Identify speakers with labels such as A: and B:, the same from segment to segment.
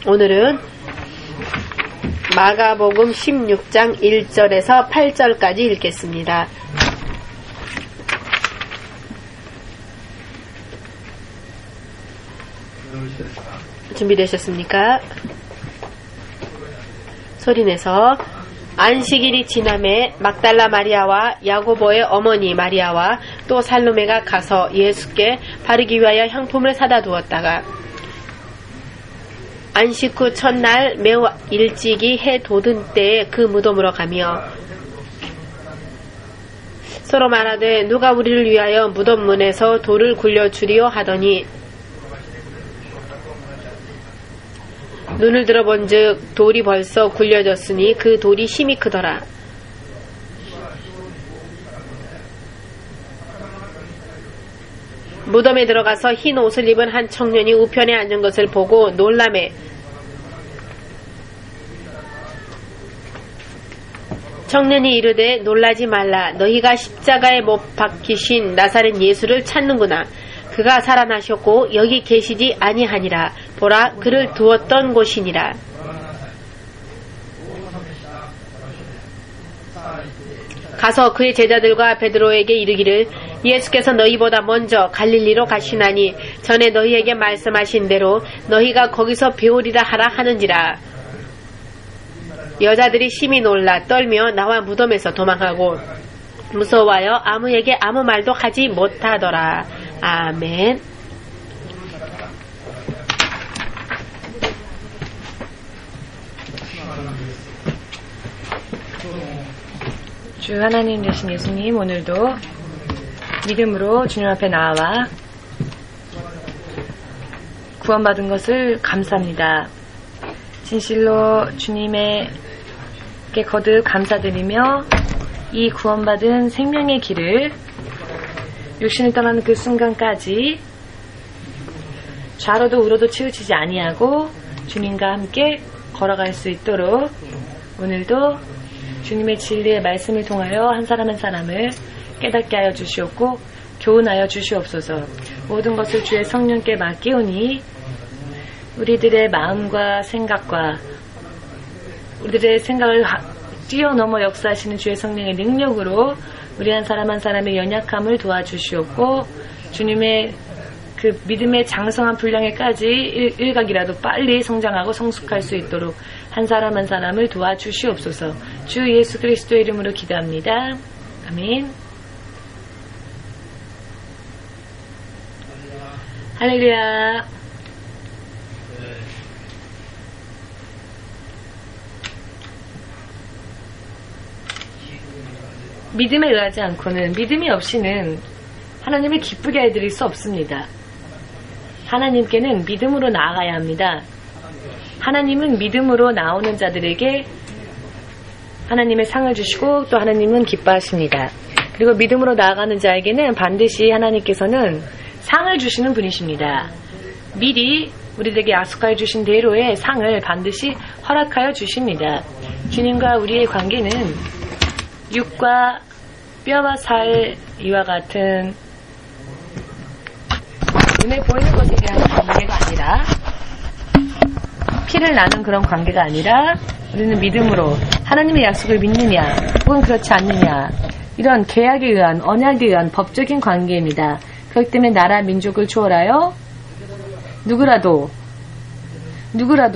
A: 오늘은 마가복음 16장 1절에서 8절까지 읽겠습니다. 준비되셨습니까? 소리내서. 안식일이 지남에 막달라 마리아와 야고보의 어머니 마리아와 또 살로메가 가서 예수께 바르기 위하여 향품을 사다 두었다가 안식 후 첫날 매우 일찍이 해 돋은 때에 그 무덤으로 가며 서로 말하되 누가 우리를 위하여 무덤 문에서 돌을 굴려주리요 하더니 눈을 들어본즉 돌이 벌써 굴려졌으니 그 돌이 힘이 크더라. 무덤에 들어가서 흰 옷을 입은 한 청년이 우편에 앉은 것을 보고 놀라매 청년이 이르되 놀라지 말라. 너희가 십자가에 못 박히신 나사렛 예수를 찾는구나. 그가 살아나셨고 여기 계시지 아니하니라. 보라, 그를 두었던 곳이니라. 가서 그의 제자들과 베드로에게 이르기를 예수께서 너희보다 먼저 갈릴리로 가시나니 전에 너희에게 말씀하신 대로 너희가 거기서 배우리라 하라 하는지라. 여자들이 심히 놀라 떨며 나와 무덤에서 도망하고 무서워하여 아무에게 아무 말도 하지 못하더라. 아멘.
B: 주 하나님 되신 예수님, 오늘도 믿음으로 주님 앞에 나와 구원받은 것을 감사합니다. 진실로 주님에게 거듭 감사드리며 이 구원받은 생명의 길을 육신을 떠나는 그 순간까지 좌로도 우로도 치우치지 아니하고 주님과 함께 걸어갈 수 있도록 오늘도 주님의 진리의 말씀을 통하여 한 사람 한 사람을 깨닫게 하여 주시옵고 교훈하여 주시옵소서. 모든 것을 주의 성령께 맡기오니 우리들의 마음과 생각과 우리들의 생각을 뛰어넘어 역사하시는 주의 성령의 능력으로 우리 한 사람 한 사람의 연약함을 도와주시옵고 주님의 그 믿음의 장성한 분량에까지 일각이라도 빨리 성장하고 성숙할 수 있도록 한 사람 한 사람을 도와주시옵소서. 주 예수 그리스도의 이름으로 기도합니다. 아멘. 할렐루야. 믿음에 의하지 않고는, 믿음이 없이는 하나님을 기쁘게 해드릴 수 없습니다. 하나님께는 믿음으로 나아가야 합니다. 하나님은 믿음으로 나오는 자들에게 하나님의 상을 주시고 또 하나님은 기뻐하십니다. 그리고 믿음으로 나아가는 자에게는 반드시 하나님께서는 상을 주시는 분이십니다. 미리 우리에게 약속하여 주신 대로의 상을 반드시 허락하여 주십니다. 주님과 우리의 관계는 육과 뼈와 살 이와 같은 눈에 보이는 것에 대한 관계가 아니라 피를 나는 그런 관계가 아니라 우리는 믿음으로 하나님의 약속을 믿느냐 혹은 그렇지 않느냐 이런 계약에 의한 언약에 의한 법적인 관계입니다. 그렇기 때문에 나라 민족을 초월하여 누구라도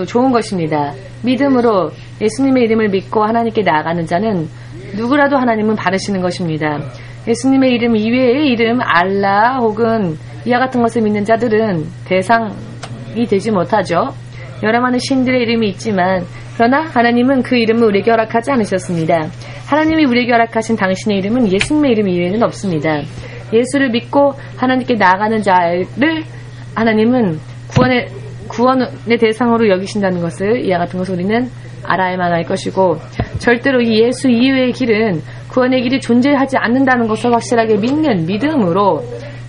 B: 좋은 것입니다. 믿음으로 예수님의 이름을 믿고 하나님께 나아가는 자는 누구라도 하나님은 바르시는 것입니다. 예수님의 이름 이외의 이름 알라 혹은 이와 같은 것을 믿는 자들은 대상이 되지 못하죠. 여러 많은 신들의 이름이 있지만 그러나 하나님은 그 이름을 우리에게 허락하지 않으셨습니다. 하나님이 우리에게 허락하신 당신의 이름은 예수님의 이름 이외에는 없습니다. 예수를 믿고 하나님께 나아가는 자를 하나님은 구원의 대상으로 여기신다는 것을 이와 같은 것을 우리는 알아야만 할 것이고 절대로 이 예수 이외의 길은 구원의 길이 존재하지 않는다는 것을 확실하게 믿는 믿음으로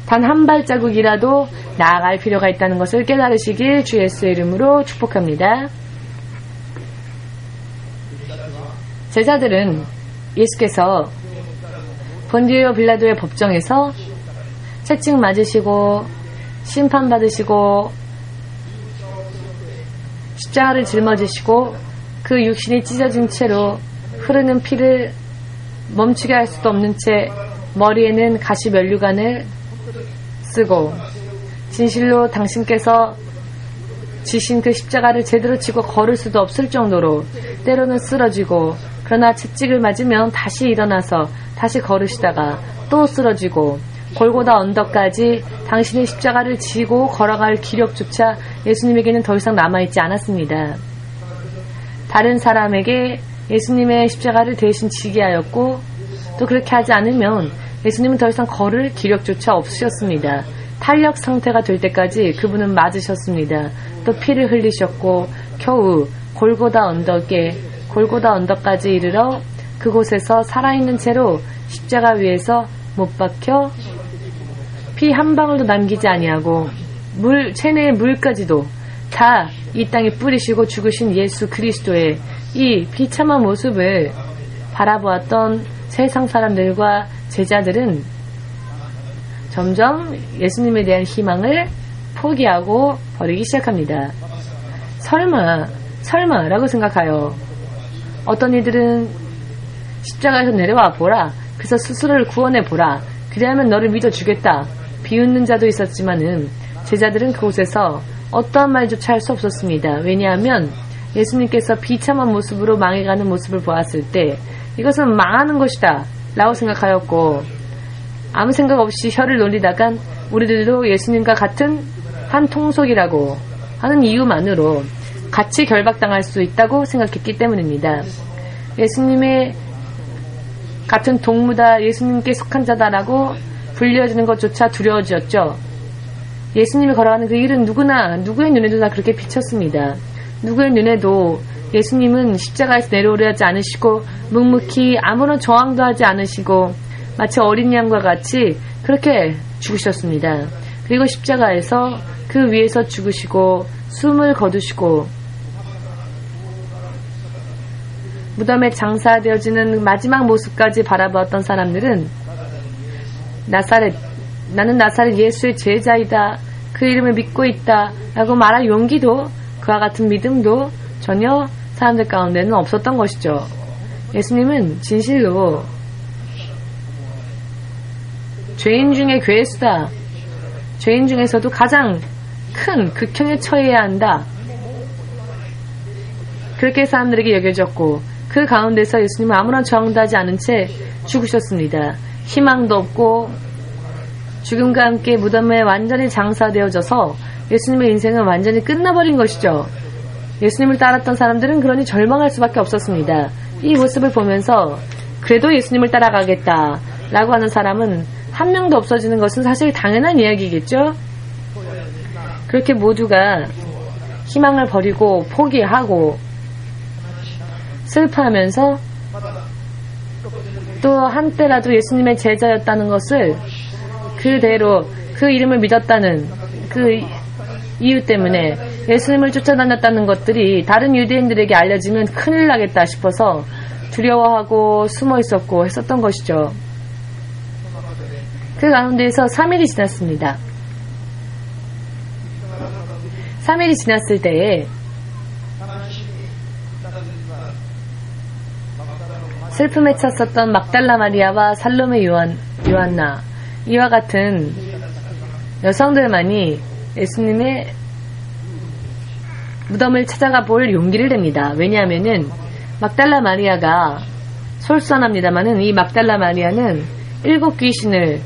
B: 단 한 발자국이라도 나아갈 필요가 있다는 것을 깨달으시길 주 예수의 이름으로 축복합니다. 제자들은 예수께서 본디오 빌라도의 법정에서 채찍 맞으시고 심판받으시고 십자가를 짊어지시고 그 육신이 찢어진 채로 흐르는 피를 멈추게 할 수도 없는 채 머리에는 가시 면류관을 쓰고 진실로 당신께서 지신 그 십자가를 제대로 지고 걸을 수도 없을 정도로 때로는 쓰러지고 그러나 채찍을 맞으면 다시 일어나서 다시 걸으시다가 또 쓰러지고 골고다 언덕까지 당신의 십자가를 지고 걸어갈 기력조차 예수님에게는 더 이상 남아있지 않았습니다. 다른 사람에게 예수님의 십자가를 대신 지게 하였고 또 그렇게 하지 않으면 예수님은 더 이상 걸을 기력조차 없으셨습니다. 탄력 상태가 될 때까지 그분은 맞으셨습니다. 또 피를 흘리셨고 겨우 골고다 언덕까지 이르러 그곳에서 살아있는 채로 십자가 위에서 못 박혀 피 한 방울도 남기지 아니하고 체내의 물까지도 다 이 땅에 뿌리시고 죽으신 예수 그리스도의 이 비참한 모습을 바라보았던 세상 사람들과 제자들은 점점 예수님에 대한 희망을 포기하고 버리기 시작합니다. 설마 라고 생각하여 어떤 이들은 십자가에서 내려와 보라. 그래서 스스로를 구원해 보라. 그래야만 너를 믿어주겠다. 비웃는 자도 있었지만은 제자들은 그곳에서 어떠한 말조차 할 수 없었습니다. 왜냐하면 예수님께서 비참한 모습으로 망해가는 모습을 보았을 때 이것은 망하는 것이다 라고 생각하였고 아무 생각 없이 혀를 놀리다간 우리들도 예수님과 같은 한 통속이라고 하는 이유만으로 같이 결박당할 수 있다고 생각했기 때문입니다. 예수님의 같은 동무다, 예수님께 속한 자다라고 불려지는 것조차 두려워지었죠. 예수님이 걸어가는 그 일은 누구의 눈에도 다 그렇게 비쳤습니다. 누구의 눈에도 예수님은 십자가에서 내려오려지 않으시고 묵묵히 아무런 저항도 하지 않으시고 마치 어린 양과 같이 그렇게 죽으셨습니다. 그리고 십자가에서 그 위에서 죽으시고 숨을 거두시고 무덤에 장사되어지는 마지막 모습까지 바라보았던 사람들은 나는 나사렛 예수의 제자이다. 그 이름을 믿고 있다. 라고 말할 용기도 그와 같은 믿음도 전혀 사람들 가운데는 없었던 것이죠. 예수님은 진실로 죄인 중에 괴수다. 죄인 중에서도 가장 큰 극형에 처해야 한다. 그렇게 사람들에게 여겨졌고 그 가운데서 예수님은 아무런 저항도 하지 않은 채 죽으셨습니다. 희망도 없고 죽음과 함께 무덤에 완전히 장사되어져서 예수님의 인생은 완전히 끝나버린 것이죠. 예수님을 따랐던 사람들은 그러니 절망할 수밖에 없었습니다. 이 모습을 보면서 그래도 예수님을 따라가겠다 라고 하는 사람은 한 명도 없어지는 것은 사실 당연한 이야기겠죠. 그렇게 모두가 희망을 버리고 포기하고 슬퍼하면서 또 한때라도 예수님의 제자였다는 것을 그대로 그 이름을 믿었다는 그 이유 때문에 예수님을 쫓아다녔다는 것들이 다른 유대인들에게 알려지면 큰일 나겠다 싶어서 두려워하고 숨어 있었고 했었던 것이죠. 그 가운데에서 3일이 지났습니다. 3일이 지났을 때에 슬픔에 찼었던 막달라 마리아와 살로메 요한나 이와 같은 여성들만이 예수님의 무덤을 찾아가 볼 용기를 냅니다. 왜냐하면은 막달라 마리아가 솔선합니다만은 이 막달라 마리아는 7 귀신을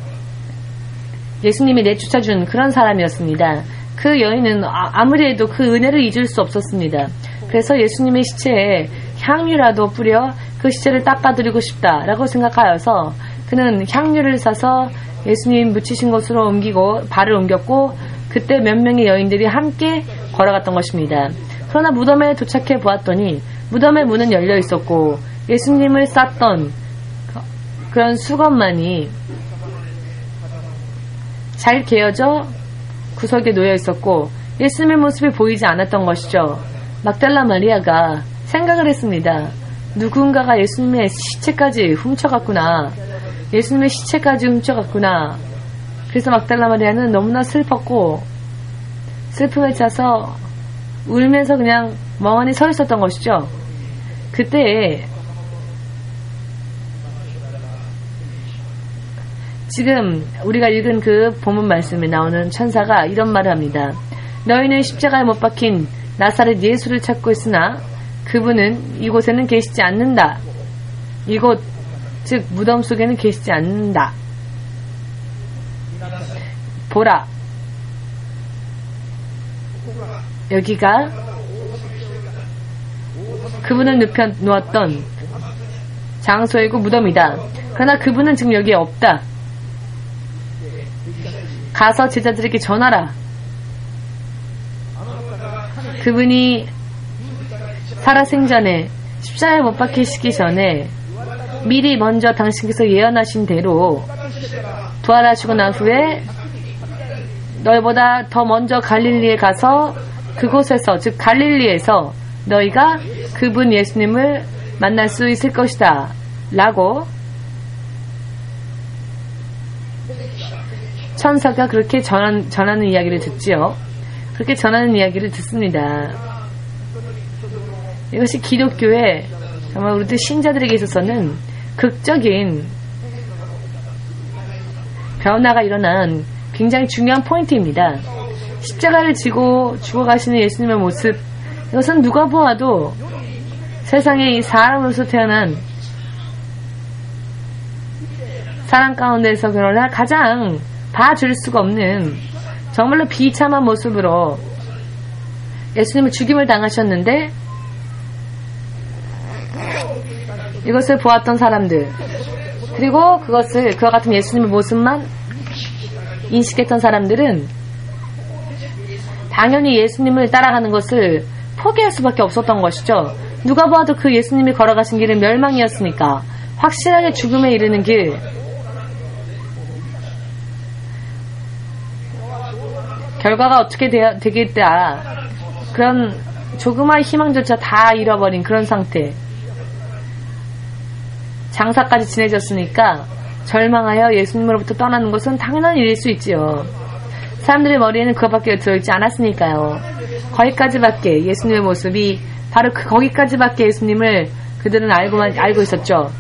B: 예수님이 내쫓아준 그런 사람이었습니다. 그 여인은 아무리 해도 그 은혜를 잊을 수 없었습니다. 그래서 예수님의 시체에 향유라도 뿌려 그 시체를 닦아드리고 싶다라고 생각하여서 그는 향유를 사서 예수님 묻히신 곳으로 발을 옮겼고 그때 몇 명의 여인들이 함께 걸어갔던 것입니다. 그러나 무덤에 도착해 보았더니 무덤의 문은 열려 있었고 예수님을 쌌던 그런 수건만이 잘 개어져 구석에 놓여 있었고 예수님의 모습이 보이지 않았던 것이죠. 막달라 마리아가 생각을 했습니다. 누군가가 예수님의 시체까지 훔쳐갔구나. 예수님의 시체까지 훔쳐갔구나. 그래서 막달라 마리아는 너무나 슬펐고 슬픔에 차서 울면서 그냥 멍하니 서 있었던 것이죠. 그때 지금 우리가 읽은 그 본문 말씀에 나오는 천사가 이런 말을 합니다. 너희는 십자가에 못 박힌 나사렛 예수를 찾고 있으나 그분은 이곳에는 계시지 않는다. 이곳 즉 무덤 속에는 계시지 않는다. 보라, 여기가 그분을 눕혀 놓았던 장소이고 무덤이다. 그러나 그분은 지금 여기에 없다. 가서 제자들에게 전하라. 그분이 살아생전에 십자가에 못 박히시기 전에 미리 먼저 당신께서 예언하신 대로 부활하시고 난 후에 너희보다 더 먼저 갈릴리에 가서 그곳에서, 즉 갈릴리에서 너희가 그분 예수님을 만날 수 있을 것이다 라고 천사가 그렇게 전하는 이야기를 듣지요. 그렇게 전하는 이야기를 듣습니다. 이것이 기독교의 정말 우리들 신자들에게 있어서는 극적인 변화가 일어난 굉장히 중요한 포인트입니다. 십자가를 지고 죽어가시는 예수님의 모습, 이것은 누가 보아도 세상에 이 사람으로서 태어난 사람 가운데서 그러나 가장 봐줄 수가 없는 정말로 비참한 모습으로 예수님은 죽임을 당하셨는데 이것을 보았던 사람들, 그리고 그와 같은 예수님의 모습만 인식했던 사람들은 당연히 예수님을 따라가는 것을 포기할 수밖에 없었던 것이죠. 누가 보아도 그 예수님이 걸어가신 길은 멸망이었으니까, 확실하게 죽음에 이르는 길, 결과가 어떻게 되겠다, 그런 조그마한 희망조차 다 잃어버린 그런 상태. 장사까지 지내졌으니까 절망하여 예수님으로부터 떠나는 것은 당연한 일일 수 있지요. 사람들의 머리에는 그것밖에 들어있지 않았으니까요. 거기까지밖에 예수님의 모습이, 바로 거기까지밖에 예수님을 그들은 알고 있었죠.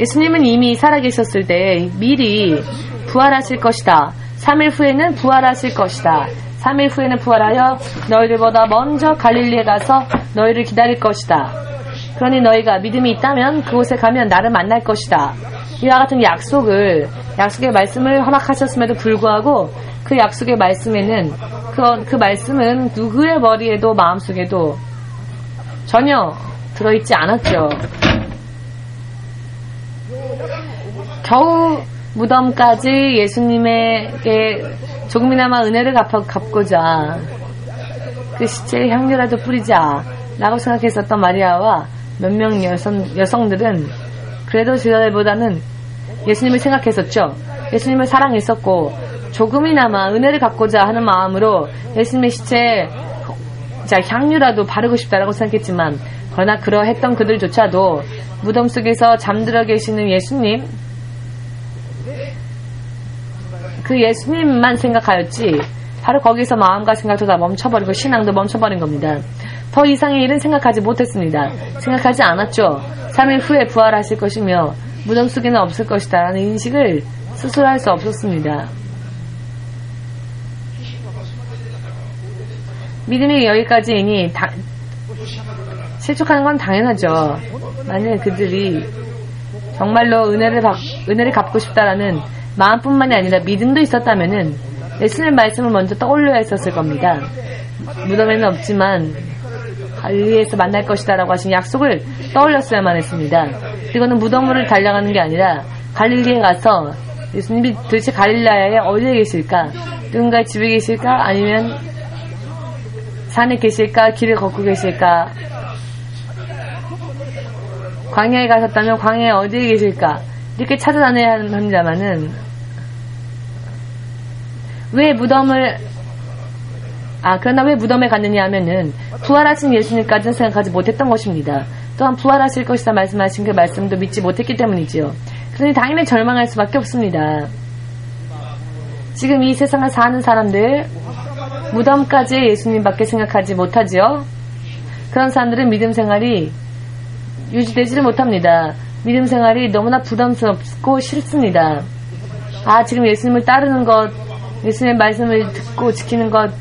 B: 예수님은 이미 살아계셨을 때 미리 부활하실 것이다. 3일 후에는 부활하실 것이다. 3일 후에는 부활하여 너희들보다 먼저 갈릴리에 가서 너희를 기다릴 것이다. 그러니 너희가 믿음이 있다면 그곳에 가면 나를 만날 것이다. 이와 같은 약속의 말씀을 허락하셨음에도 불구하고 그 약속의 말씀에는 그 말씀은 누구의 머리에도 마음속에도 전혀 들어있지 않았죠. 겨우 무덤까지 예수님에게 조금이나마 은혜를 갚고자 그 시체에 향유라도 뿌리자 라고 생각했었던 마리아와 몇 명 여성들은 그래도 저들보다는 예수님을 생각했었죠. 예수님을 사랑했었고 조금이나마 은혜를 갚고자 하는 마음으로 예수님의 시체에 향유라도 바르고 싶다라고 생각했지만, 그러나 그러했던 그들조차도 무덤 속에서 잠들어 계시는 예수님, 그 예수님만 생각하였지 바로 거기서 마음과 생각도 다 멈춰버리고 신앙도 멈춰버린 겁니다. 더 이상의 일은 생각하지 못했습니다. 생각하지 않았죠. 3일 후에 부활하실 것이며 무덤 속에는 없을 것이다 라는 인식을 스스로 할 수 없었습니다. 믿음이 여기까지이니 실족하는 건 당연하죠. 만약 그들이 정말로 은혜를 갚고 싶다라는 마음뿐만이 아니라 믿음도 있었다면은 예수님의 말씀을 먼저 떠올려야 했었을 겁니다. 무덤에는 없지만 갈릴리에서 만날 것이다 라고 하신 약속을 떠올렸어야만 했습니다. 이거는 무덤으로 달려가는 게 아니라 갈릴리에 가서 예수님이 도대체 갈릴리아에 어디에 계실까? 누군가의 집에 계실까? 아니면 산에 계실까? 길을 걷고 계실까? 광야에 가셨다면 광야에 어디에 계실까? 이렇게 찾아다녀야 합니다만은 그러나 왜 무덤에 갔느냐 하면은 부활하신 예수님까지는 생각하지 못했던 것입니다. 또한 부활하실 것이다 말씀하신 그 말씀도 믿지 못했기 때문이지요. 그러니 당연히 절망할 수밖에 없습니다. 지금 이 세상을 사는 사람들 무덤까지의 예수님밖에 생각하지 못하지요. 그런 사람들은 믿음 생활이 유지되지를 못합니다. 믿음 생활이 너무나 부담스럽고 싫습니다. 지금 예수님을 따르는 것, 예수님의 말씀을 듣고 지키는 것,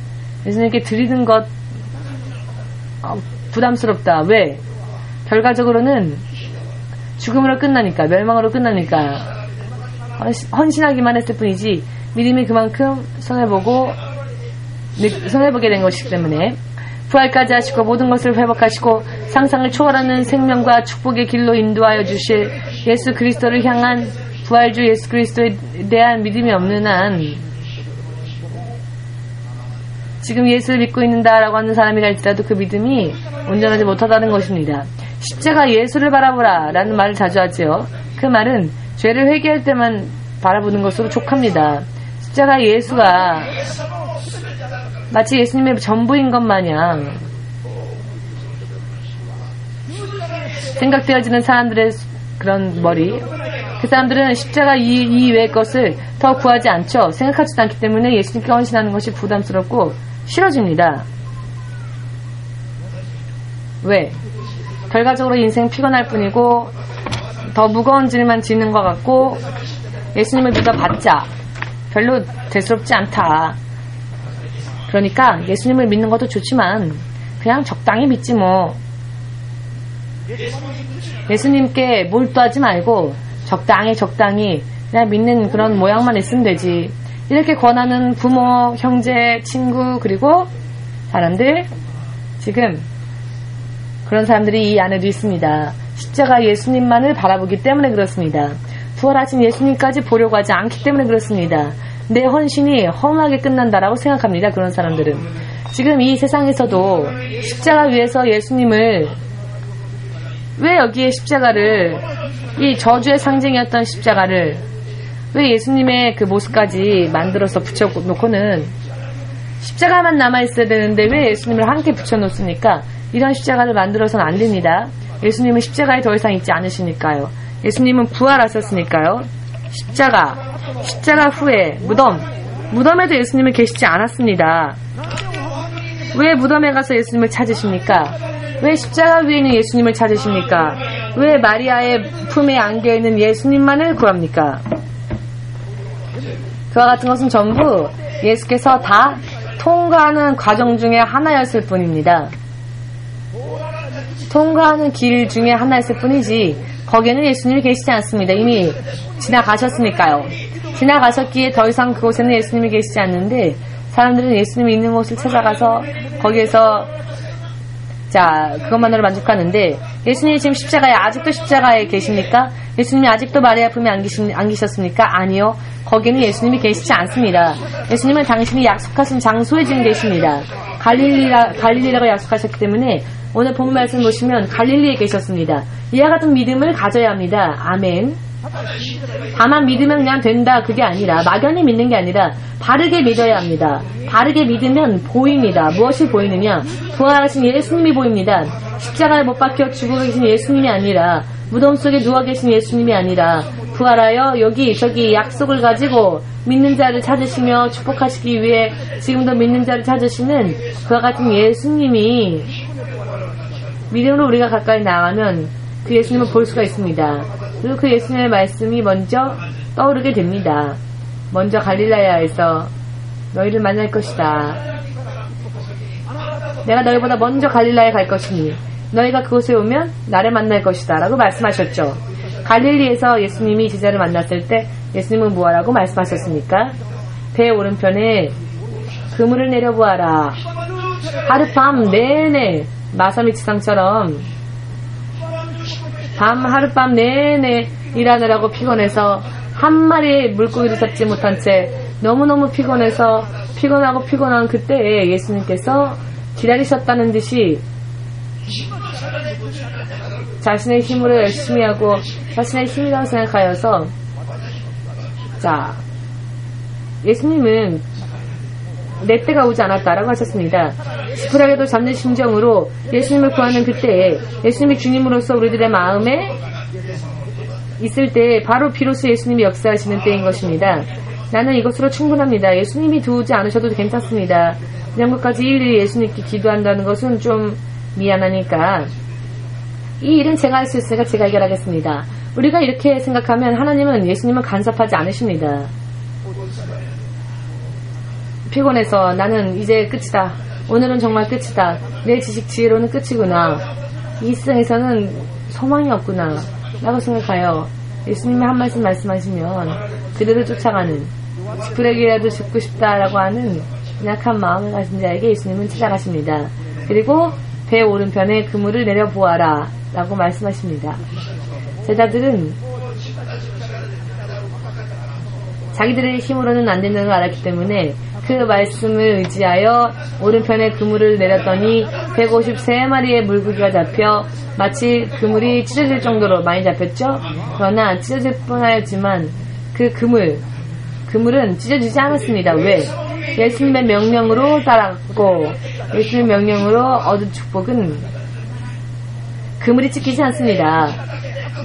B: 예수님께 드리는 것 부담스럽다. 왜? 결과적으로는 죽음으로 끝나니까, 멸망으로 끝나니까 헌신하기만 했을 뿐이지 믿음이 그만큼 손해보게 된 것이기 때문에 부활까지 하시고 모든 것을 회복하시고 상상을 초월하는 생명과 축복의 길로 인도하여 주실 예수 그리스도를 향한 부활주 예수 그리스도에 대한 믿음이 없는 한 지금 예수를 믿고 있는다라고 하는 사람이라 할지라도 그 믿음이 온전하지 못하다는 것입니다. 십자가 예수를 바라보라 라는 말을 자주 하지요. 그 말은 죄를 회개할 때만 바라보는 것으로 족합니다. 십자가 예수가 마치 예수님의 전부인 것 마냥 생각되어지는 사람들의 그런 머리, 그 사람들은 십자가 이외의 것을 더 구하지 않죠. 생각하지도 않기 때문에 예수님께 헌신하는 것이 부담스럽고 싫어집니다. 왜? 결과적으로 인생 피곤할 뿐이고 더 무거운 짐만 지는 것 같고 예수님을 믿어봤자 별로 대수롭지 않다. 그러니까 예수님을 믿는 것도 좋지만 그냥 적당히 믿지 뭐. 예수님께 몰두하지 말고 적당히 그냥 믿는 그런 모양만 있으면 되지. 이렇게 권하는 부모, 형제, 친구 그리고 사람들, 지금 그런 사람들이 이 안에도 있습니다. 십자가 예수님만을 바라보기 때문에 그렇습니다. 부활하신 예수님까지 보려고 하지 않기 때문에 그렇습니다. 내 헌신이 허무하게 끝난다라고 생각합니다. 그런 사람들은 지금 이 세상에서도 십자가 위에서 예수님을, 왜 여기에 십자가를, 이 저주의 상징이었던 십자가를 왜 예수님의 그 모습까지 만들어서 붙여놓고는 십자가만 남아있어야 되는데 왜 예수님을 함께 붙여놓습니까? 이런 십자가를 만들어서는 안 됩니다. 예수님은 십자가에 더 이상 있지 않으시니까요. 예수님은 부활하셨으니까요. 십자가 후에 무덤에도 예수님은 계시지 않았습니다. 왜 무덤에 가서 예수님을 찾으십니까? 왜 십자가 위에 있는 예수님을 찾으십니까? 왜 마리아의 품에 안겨있는 예수님만을 구합니까? 그와 같은 것은 전부 예수께서 다 통과하는 과정 중에 하나였을 뿐입니다. 통과하는 길 중에 하나였을 뿐이지 거기에는 예수님이 계시지 않습니다. 이미 지나가셨으니까요. 지나가셨기에 더 이상 그곳에는 예수님이 계시지 않는데 사람들은 예수님이 있는 곳을 찾아가서 거기에서 그것만으로 만족하는데, 예수님이 지금 아직도 십자가에 계십니까? 예수님이 아직도 마리아 품에 안 계셨습니까? 아니요. 거기는 예수님이 계시지 않습니다. 예수님은 당신이 약속하신 장소에 지금 계십니다. 갈릴리라고 약속하셨기 때문에 오늘 본 말씀 보시면 갈릴리에 계셨습니다. 이와 같은 믿음을 가져야 합니다. 아멘. 다만 믿으면 그냥 된다, 그게 아니라, 막연히 믿는 게 아니라 바르게 믿어야 합니다. 바르게 믿으면 보입니다. 무엇이 보이느냐? 부활하신 예수님이 보입니다. 십자가에 못 박혀 죽어 계신 예수님이 아니라, 무덤 속에 누워 계신 예수님이 아니라, 부활하여 여기 저기 약속을 가지고 믿는 자를 찾으시며 축복하시기 위해 지금도 믿는 자를 찾으시는 그와 같은 예수님이, 믿음으로 우리가 가까이 나가면 그 예수님을 볼 수가 있습니다. 그리고 그 예수님의 말씀이 먼저 떠오르게 됩니다. 먼저 갈릴라야에서 너희를 만날 것이다. 내가 너희보다 먼저 갈릴라에 갈 것이니 너희가 그곳에 오면 나를 만날 것이다 라고 말씀하셨죠. 갈릴리에서 예수님이 제자를 만났을 때 예수님은 뭐하라고 말씀하셨습니까? 배 오른편에 그물을 내려보아라. 하룻밤 내내 마사미 지상처럼 하룻밤 내내 일하느라고 피곤해서 한 마리의 물고기도 잡지 못한 채 너무너무 피곤한 그때에 예수님께서 기다리셨다는 듯이 자신의 힘으로 열심히 하고 자신의 힘이라고 생각하여서, 예수님은 내 때가 오지 않았다라고 하셨습니다. 지푸라기도 잡는 심정으로 예수님을 구하는 그때에 예수님이 주님으로서 우리들의 마음에 있을 때 바로 비로소 예수님이 역사하시는 때인 것입니다. 나는 이것으로 충분합니다. 예수님이 도우지 않으셔도 괜찮습니다. 그냥 것까지 일일이 예수님께 기도한다는 것은 좀 미안하니까 이 일은 제가 할 수 있으니까 제가 해결하겠습니다. 우리가 이렇게 생각하면 하나님은 예수님은 간섭하지 않으십니다. 피곤해서 나는 이제 끝이다. 오늘은 정말 끝이다. 내 지식 지혜로는 끝이구나. 이 세상에서는 소망이 없구나 라고 생각하여 예수님이 한 말씀 말씀하시면 그들을 쫓아가는 지푸라기라도 죽고 싶다라고 하는 약한 마음을 가진 자에게 예수님은 찾아가십니다. 그리고 배 오른편에 그물을 내려보아라 라고 말씀하십니다. 제자들은 자기들의 힘으로는 안 된다는 걸 알았기 때문에 그 말씀을 의지하여 오른편에 그물을 내렸더니 153마리의 물고기가 잡혀 마치 그물이 찢어질 정도로 많이 잡혔죠. 그러나 찢어질 뻔하였지만 그 그물은 찢어지지 않았습니다. 왜? 예수님의 명령으로 따랐고 예수님의 명령으로 얻은 축복은 그물이 찢기지 않습니다.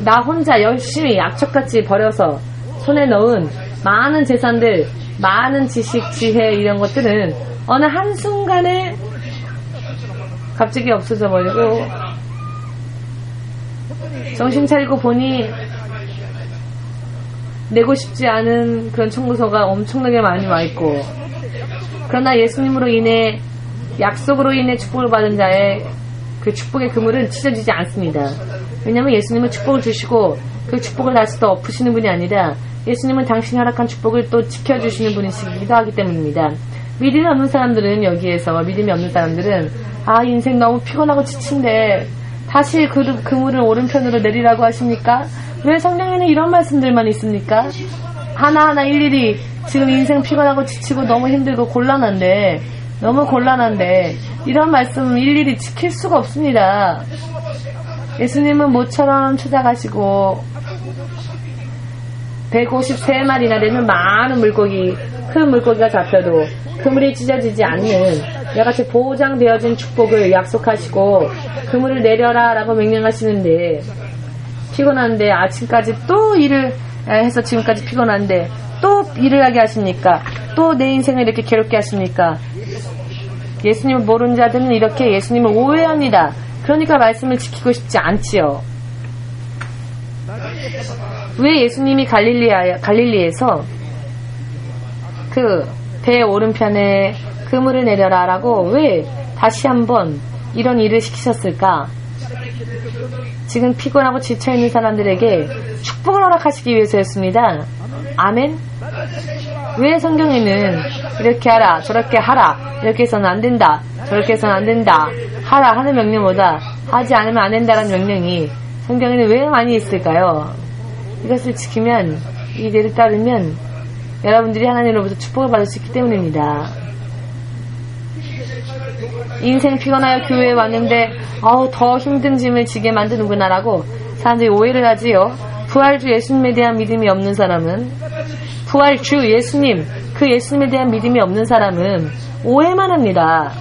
B: 나 혼자 열심히 악착같이 버려서 손에 넣은 많은 재산들, 많은 지식, 지혜 이런 것들은 어느 한순간에 갑자기 없어져 버리고 정신 차리고 보니 내고 싶지 않은 그런 청구서가 엄청나게 많이 와 있고, 그러나 예수님으로 인해 약속으로 인해 축복을 받은 자의 그 축복의 그물은 찢어지지 않습니다. 왜냐하면 예수님은 축복을 주시고 그 축복을 다시 더 엎으시는 분이 아니라 예수님은 당신이 허락한 축복을 또 지켜주시는 분이시기도 하기 때문입니다. 믿음이 없는 사람들은 여기에서 믿음이 없는 사람들은 인생 너무 피곤하고 지친데 다시 그물을 오른편으로 내리라고 하십니까? 왜 성경에는 이런 말씀들만 있습니까? 하나하나 일일이 지금 인생 피곤하고 지치고 너무 힘들고 너무 곤란한데 이런 말씀 일일이 지킬 수가 없습니다. 예수님은 모처럼 찾아가시고 153마리나 되는 많은 물고기, 큰 물고기가 잡혀도 그물이 찢어지지 않는 이같이 보장되어진 축복을 약속하시고 그물을 내려라 라고 명령하시는데, 피곤한데 아침까지 또 일을 해서 지금까지 피곤한데 또 일을 하게 하십니까? 또 내 인생을 이렇게 괴롭게 하십니까? 예수님을 모르는 자들은 이렇게 예수님을 오해합니다. 그러니까 말씀을 지키고 싶지 않지요. 왜 예수님이 갈릴리에서 그 배 오른편에 그물을 내려라 라고 왜 다시 한번 이런 일을 시키셨을까? 지금 피곤하고 지쳐있는 사람들에게 축복을 허락하시기 위해서였습니다. 아멘? 왜 성경에는 이렇게 하라, 저렇게 하라, 이렇게 해서는 안 된다, 저렇게 해서는 안 된다, 하라 하는 명령보다 하지 않으면 안 된다라는 명령이 성경에는 왜 많이 있을까요? 이것을 지키면, 이 일을 따르면 여러분들이 하나님으로부터 축복을 받을 수 있기 때문입니다. 인생 피곤하여 교회에 왔는데 더 힘든 짐을 지게 만드는구나 라고 사람들이 오해를 하지요. 부활주 예수님에 대한 믿음이 없는 사람은, 부활주 예수님, 그 예수님에 대한 믿음이 없는 사람은 오해만 합니다.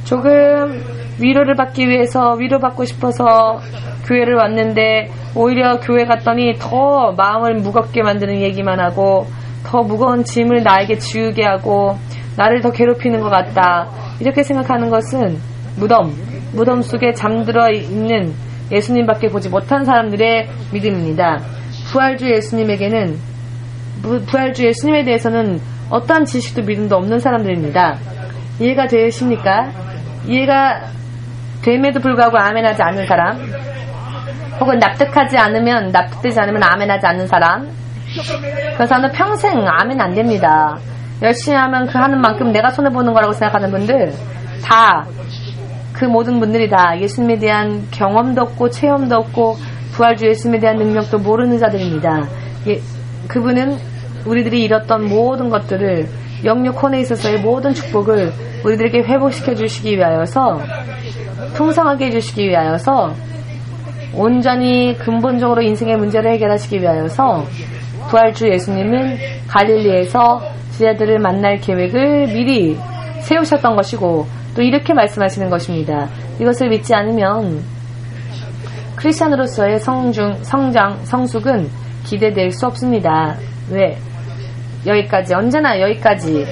B: 조금 위로를 받기 위해서, 위로받고 싶어서 교회를 왔는데 오히려 교회 갔더니 더 마음을 무겁게 만드는 얘기만 하고 더 무거운 짐을 나에게 지우게 하고 나를 더 괴롭히는 것 같다, 이렇게 생각하는 것은 무덤 속에 잠들어 있는 예수님밖에 보지 못한 사람들의 믿음입니다. 부활주 예수님에게는, 부활주 예수님에 대해서는 어떠한 지식도 믿음도 없는 사람들입니다. 이해가 되십니까? 이해가 됨에도 불구하고 아멘하지 않는 사람, 혹은 납득되지 않으면 아멘하지 않는 사람, 그 사람은 평생 아멘 안 됩니다. 열심히 하면 그 하는 만큼 내가 손해보는 거라고 생각하는 분들, 그 모든 분들이 다 예수님에 대한 경험도 없고 체험도 없고 부활주 예수님에 대한 능력도 모르는 자들입니다. 그분은 우리들이 잃었던 모든 것들을, 영육혼에 있어서의 모든 축복을 우리들에게 회복시켜 주시기 위하여서, 풍성하게 해주시기 위하여서, 온전히 근본적으로 인생의 문제를 해결하시기 위하여서 부활주 예수님은 갈릴리에서 제자들을 만날 계획을 미리 세우셨던 것이고, 또 이렇게 말씀하시는 것입니다. 이것을 믿지 않으면 크리스찬으로서의 성숙은 기대될 수 없습니다. 왜? 언제나 여기까지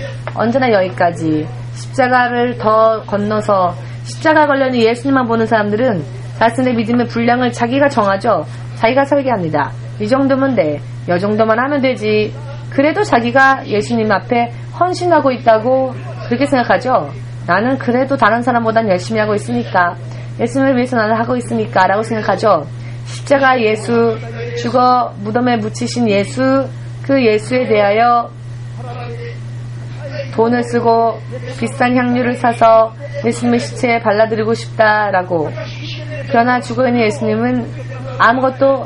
B: 십자가를 더 건너서 십자가 걸려는 예수님만 보는 사람들은 자신의 믿음의 분량을 자기가 정하죠. 자기가 설계합니다. 이 정도면 돼. 이 정도만 하면 되지. 그래도 자기가 예수님 앞에 헌신하고 있다고 그렇게 생각하죠. 나는 그래도 다른 사람보단 열심히 하고 있으니까, 예수님을 위해서 나는 하고 있으니까 라고 생각하죠. 십자가 예수, 죽어 무덤에 묻히신 예수, 그 예수에 대하여 돈을 쓰고 비싼 향유를 사서 예수님의 시체에 발라드리고 싶다라고. 그러나 죽어있는 예수님은 아무것도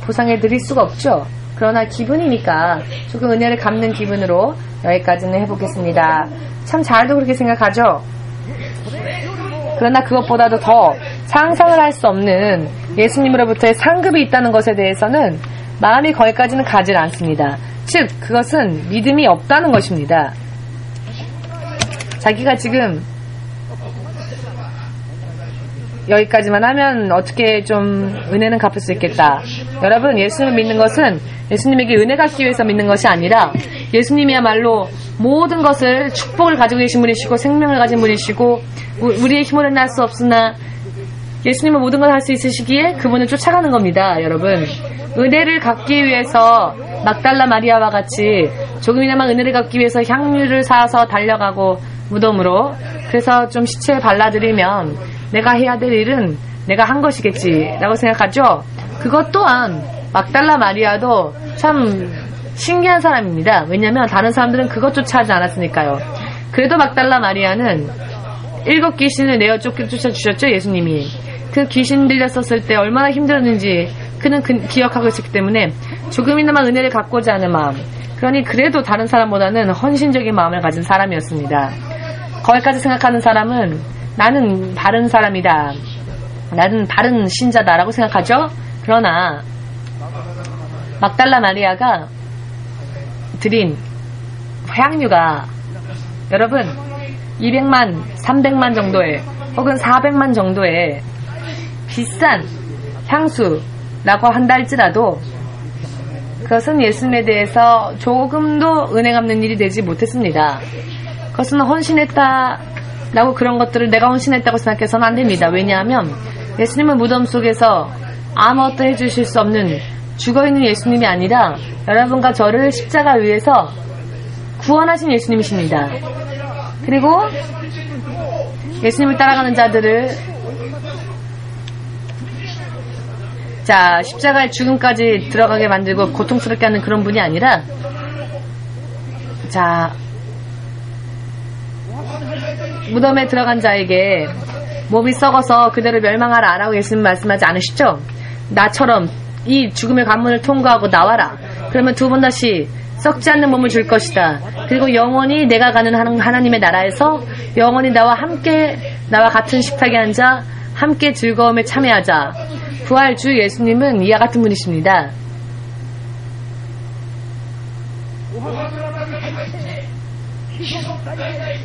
B: 보상해 드릴 수가 없죠. 그러나 기분이니까 조금 은혜를 갚는 기분으로 여기까지는 해보겠습니다. 참 잘도 그렇게 생각하죠. 그러나 그것보다도 더 상상을 할 수 없는 예수님으로부터의 상급이 있다는 것에 대해서는 마음이 거기까지는 가지 않습니다. 즉 그것은 믿음이 없다는 것입니다. 자기가 지금 여기까지만 하면 어떻게 좀 은혜는 갚을 수 있겠다. 여러분, 예수님을 믿는 것은 예수님에게 은혜 갚기 위해서 믿는 것이 아니라 예수님이야말로 모든 것을 축복을 가지고 계신 분이시고 생명을 가진 분이시고 우리의 힘으로는 할 수 없으나 예수님은 모든 걸 할 수 있으시기에 그분을 쫓아가는 겁니다. 여러분, 은혜를 갚기 위해서 막달라 마리아와 같이 조금이나마 은혜를 갚기 위해서 향유를 사서 달려가고 무덤으로, 그래서 좀 시체에 발라드리면 내가 해야 될 일은 내가 한 것이겠지 라고 생각하죠. 그것 또한 막달라 마리아도 참 신기한 사람입니다. 왜냐하면 다른 사람들은 그것조차 하지 않았으니까요. 그래도 막달라 마리아는 7 귀신을 내어 쫓아주셨죠. 예수님이 그 귀신 들렸었을 때 얼마나 힘들었는지 그는 기억하고 있었기 때문에 조금이나마 은혜를 갖고자 하는 마음, 그러니 그래도 다른 사람보다는 헌신적인 마음을 가진 사람이었습니다. 거기까지 생각하는 사람은 나는 바른 사람이다, 나는 바른 신자다라고 생각하죠. 그러나 막달라 마리아가 드린 향유가 여러분 200만, 300만 정도의 혹은 400만 정도의 비싼 향수라고 한다 할지라도 그것은 예수님에 대해서 조금도 은혜 갚는 일이 되지 못했습니다. 그것은 헌신했다라고 그런 것들을 내가 헌신했다고 생각해서는 안 됩니다. 왜냐하면 예수님은 무덤 속에서 아무것도 해주실 수 없는 죽어있는 예수님이 아니라 여러분과 저를 십자가 위에서 구원하신 예수님이십니다. 그리고 예수님을 따라가는 자들을 십자가의 죽음까지 들어가게 만들고 고통스럽게 하는 그런 분이 아니라 무덤에 들어간 자에게 몸이 썩어서 그대로 멸망하라 라고 예수님 말씀하지 않으시죠? 나처럼 이 죽음의 관문을 통과하고 나와라. 그러면 두 번 다시 썩지 않는 몸을 줄 것이다. 그리고 영원히 내가 가는 하나님의 나라에서 영원히 나와 같은 식탁에 앉아 함께 즐거움에 참여하자. 부활 주 예수님은 이와 같은 분이십니다.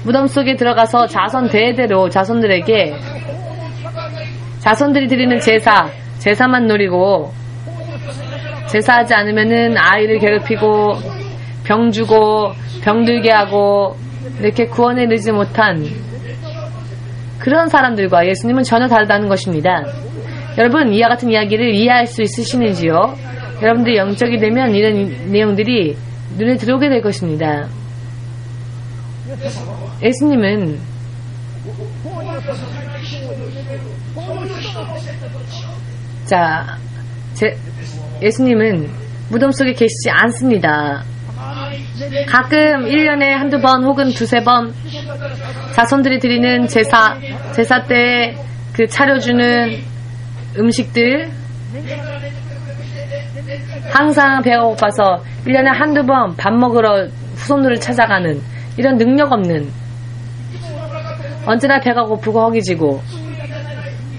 B: 무덤 속에 들어가서 자손 대대로 자손들에게 자손들이 드리는 제사만 노리고 제사하지 않으면은 아이를 괴롭히고 병 주고 병들게 하고 이렇게 구원에 이르지 못한 그런 사람들과 예수님은 전혀 다르다는 것입니다. 여러분, 이와 같은 이야기를 이해할 수 있으시는지요? 여러분들이 영적이 되면 이런 내용들이 눈에 들어오게 될 것입니다. 예수님은 예수님은 무덤 속에 계시지 않습니다. 가끔 1년에 한두 번 혹은 두세 번 자손들이 드리는 제사 때 그 차려주는 음식들, 항상 배가 고파서 1년에 한두 번 밥 먹으러 후손들을 찾아가는 이런 능력 없는, 언제나 배가 고프고 허기지고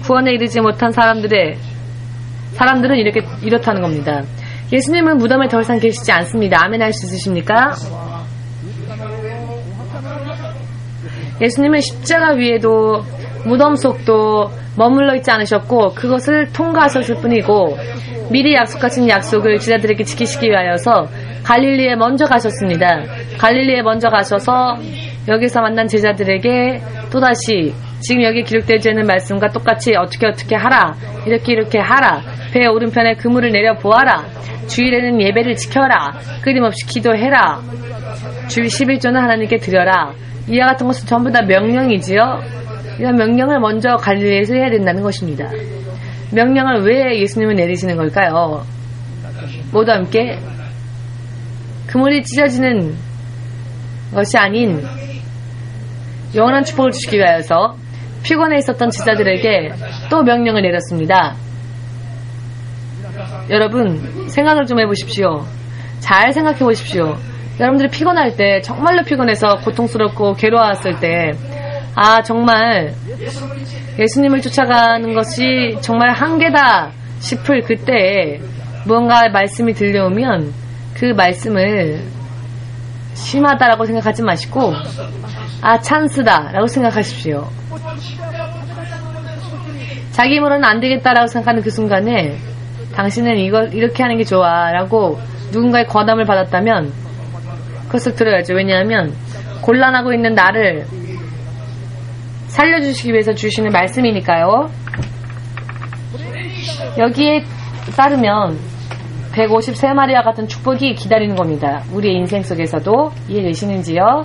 B: 구원에 이르지 못한 사람들은 이렇다는 겁니다. 예수님은 무덤에 더 이상 계시지 않습니다. 아멘 할 수 있으십니까? 예수님은 십자가 위에도 무덤 속도 머물러 있지 않으셨고 그것을 통과하셨을 뿐이고 미리 약속하신 약속을 제자들에게 지키시기 위하여서 갈릴리에 먼저 가셨습니다. 갈릴리에 먼저 가셔서 여기서 만난 제자들에게 또다시 지금 여기 기록되지 않는 말씀과 똑같이 어떻게 하라, 이렇게 하라, 배 오른편에 그물을 내려 보아라, 주일에는 예배를 지켜라, 끊임없이 기도해라, 주 11조는 하나님께 드려라. 이와 같은 것은 전부 다 명령이지요. 이런 명령을 먼저 갈릴리에서 해야 된다는 것입니다. 명령을 왜 예수님은 내리시는 걸까요? 모두 함께 그물이 찢어지는 것이 아닌 영원한 축복을 주시기 위하여서 피곤해 있었던 제자들에게 또 명령을 내렸습니다. 여러분 생각을 좀 해보십시오. 잘 생각해 보십시오. 여러분들이 피곤할 때, 정말로 피곤해서 고통스럽고 괴로웠을 때, 정말 예수님을 쫓아가는 것이 정말 한계다 싶을 그때에 무언가 말씀이 들려오면 그 말씀을 심하다라고 생각하지 마시고 찬스다 라고 생각하십시오. 자기 힘으로는 안 되겠다라고 생각하는 그 순간에 당신은 이렇게 하는 게 좋아 라고 누군가의 권함을 받았다면 그것을 들어야죠. 왜냐하면 곤란하고 있는 나를 살려주시기 위해서 주시는 말씀이니까요. 여기에 따르면 153마리와 같은 축복이 기다리는 겁니다. 우리의 인생 속에서도 이해되시는지요?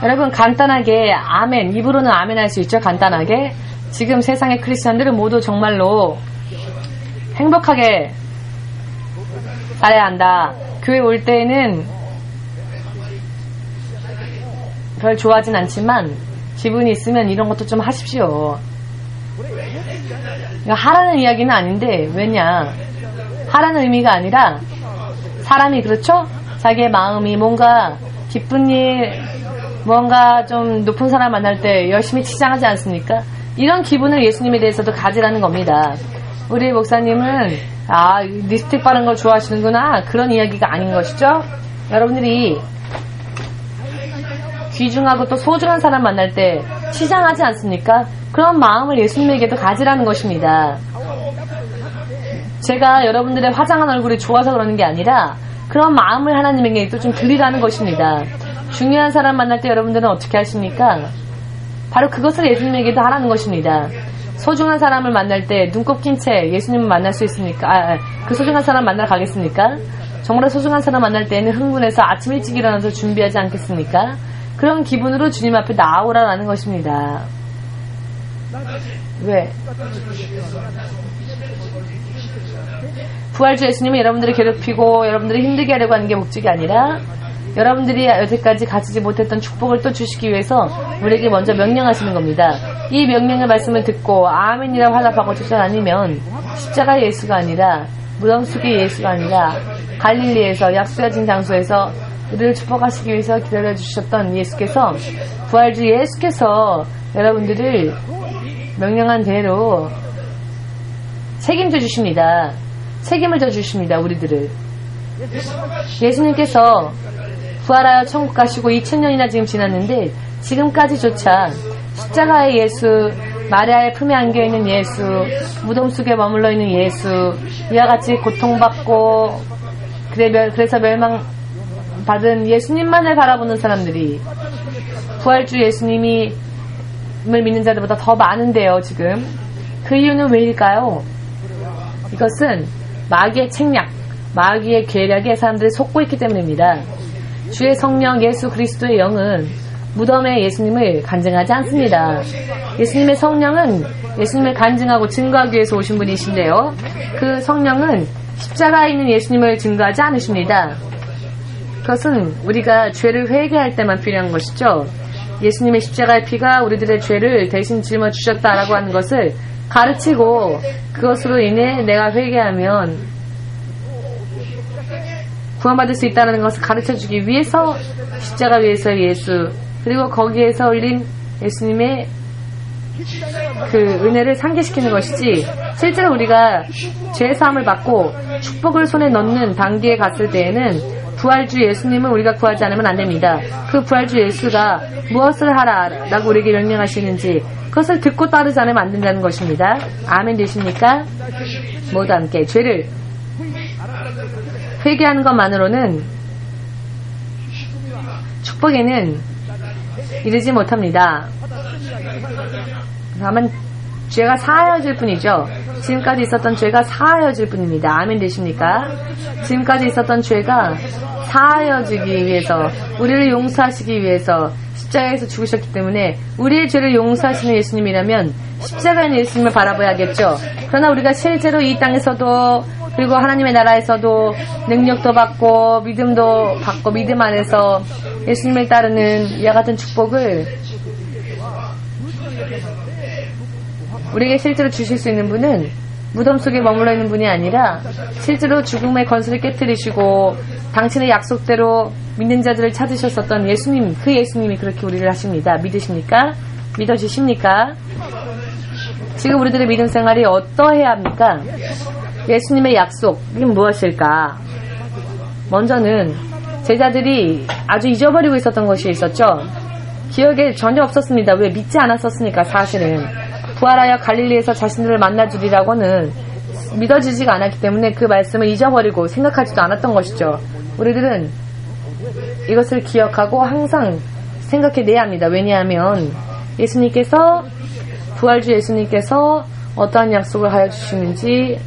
B: 여러분 간단하게 아멘, 입으로는 아멘 할 수 있죠. 간단하게 지금 세상의 크리스천들은 모두 정말로 행복하게 살아야 한다. 교회 올 때에는 별 좋아하진 않지만 기분이 있으면 이런 것도 좀 하십시오. 하라는 이야기는 아닌데 왜냐, 하라는 의미가 아니라 사람이 그렇죠? 자기의 마음이 뭔가 기쁜 일, 뭔가 좀 높은 사람 만날 때 열심히 치장하지 않습니까? 이런 기분을 예수님에 대해서도 가지라는 겁니다. 우리 목사님은 립스틱 바른 걸 좋아하시는구나, 그런 이야기가 아닌 것이죠. 여러분들이 귀중하고 또 소중한 사람 만날 때 치장하지 않습니까? 그런 마음을 예수님에게도 가지라는 것입니다. 제가 여러분들의 화장한 얼굴이 좋아서 그러는 게 아니라 그런 마음을 하나님에게 또 좀 드리라는 것입니다. 중요한 사람 만날 때 여러분들은 어떻게 하십니까? 바로 그것을 예수님에게도 하라는 것입니다. 소중한 사람을 만날 때 눈곱 낀 채 예수님을 만날 수 있습니까? 그 소중한 사람 만나러 가겠습니까? 정말 소중한 사람 만날 때는 흥분해서 아침 일찍 일어나서 준비하지 않겠습니까? 그런 기분으로 주님 앞에 나오라는 것입니다. 왜? 부활주 예수님은 여러분들을 괴롭히고 여러분들을 힘들게 하려고 하는 게 목적이 아니라 여러분들이 여태까지 가지지 못했던 축복을 또 주시기 위해서 우리에게 먼저 명령하시는 겁니다. 이 명령의 말씀을 듣고 아멘이라고 화답하고 쫓아다니면 십자가의 예수가 아니라 무덤 속의 예수가 아니라 갈릴리에서 약속하신 장소에서 우리를 축복하시기 위해서 기다려주셨던 예수께서, 부활주 예수께서 여러분들을 명령한 대로 책임져 주십니다. 책임을 져 주십니다. 우리들을. 예수님께서 부활하여 천국 가시고 2000년이나 지금 지났는데 지금까지조차 십자가의 예수, 마리아의 품에 안겨있는 예수, 무덤 속에 머물러 있는 예수, 이와 같이 고통받고 그래서 멸망받은 예수님만을 바라보는 사람들이 부활주 예수님을 믿는 자들보다 더 많은데요. 지금 그 이유는 왜일까요? 이것은 마귀의 책략, 마귀의 계략에 사람들이 속고 있기 때문입니다. 주의 성령 예수 그리스도의 영은 무덤의 예수님을 간증하지 않습니다. 예수님의 성령은 예수님을 간증하고 증거하기 위해서 오신 분이신데요. 그 성령은 십자가에 있는 예수님을 증거하지 않으십니다. 그것은 우리가 죄를 회개할 때만 필요한 것이죠. 예수님의 십자가의 피가 우리들의 죄를 대신 짊어주셨다라고 하는 것을 가르치고 그것으로 인해 내가 회개하면 구원받을 수 있다는 것을 가르쳐주기 위해서 십자가 위에서의 예수, 그리고 거기에서 올린 예수님의 그 은혜를 상기시키는 것이지, 실제로 우리가 죄사함을 받고 축복을 손에 넣는 단계에 갔을 때에는 부활주 예수님을 우리가 구하지 않으면 안 됩니다. 그 부활주 예수가 무엇을 하라라고 우리에게 명령하시는지 그것을 듣고 따르지 않으면 안 된다는 것입니다. 아멘 되십니까? 모두 함께 죄를 회개하는 것만으로는 축복에는 이르지 못합니다. 다만 죄가 사하여질 뿐이죠. 지금까지 있었던 죄가 사하여질 뿐입니다. 아멘 되십니까? 지금까지 있었던 죄가 사하여지기 위해서, 우리를 용서하시기 위해서 십자가에서 죽으셨기 때문에 우리의 죄를 용서하시는 예수님이라면 십자가에 있는 예수님을 바라봐야겠죠. 그러나 우리가 실제로 이 땅에서도, 그리고 하나님의 나라에서도 능력도 받고 믿음도 받고 믿음 안에서 예수님을 따르는 이와 같은 축복을 우리에게 실제로 주실 수 있는 분은 무덤 속에 머물러 있는 분이 아니라 실제로 죽음의 권세를 깨뜨리시고 당신의 약속대로 믿는 자들을 찾으셨었던 예수님, 그 예수님이 그렇게 우리를 하십니다. 믿으십니까? 믿어지십니까? 지금 우리들의 믿음 생활이 어떠해야 합니까? 예수님의 약속이 무엇일까? 먼저는 제자들이 아주 잊어버리고 있었던 것이 있었죠. 기억에 전혀 없었습니다. 왜? 믿지 않았었으니까. 사실은 부활하여 갈릴리에서 자신들을 만나주리라고는 믿어지지가 않았기 때문에 그 말씀을 잊어버리고 생각하지도 않았던 것이죠. 우리들은 이것을 기억하고 항상 생각해내야 합니다. 왜냐하면 예수님께서, 부활주 예수님께서 어떠한 약속을 하여 주시는지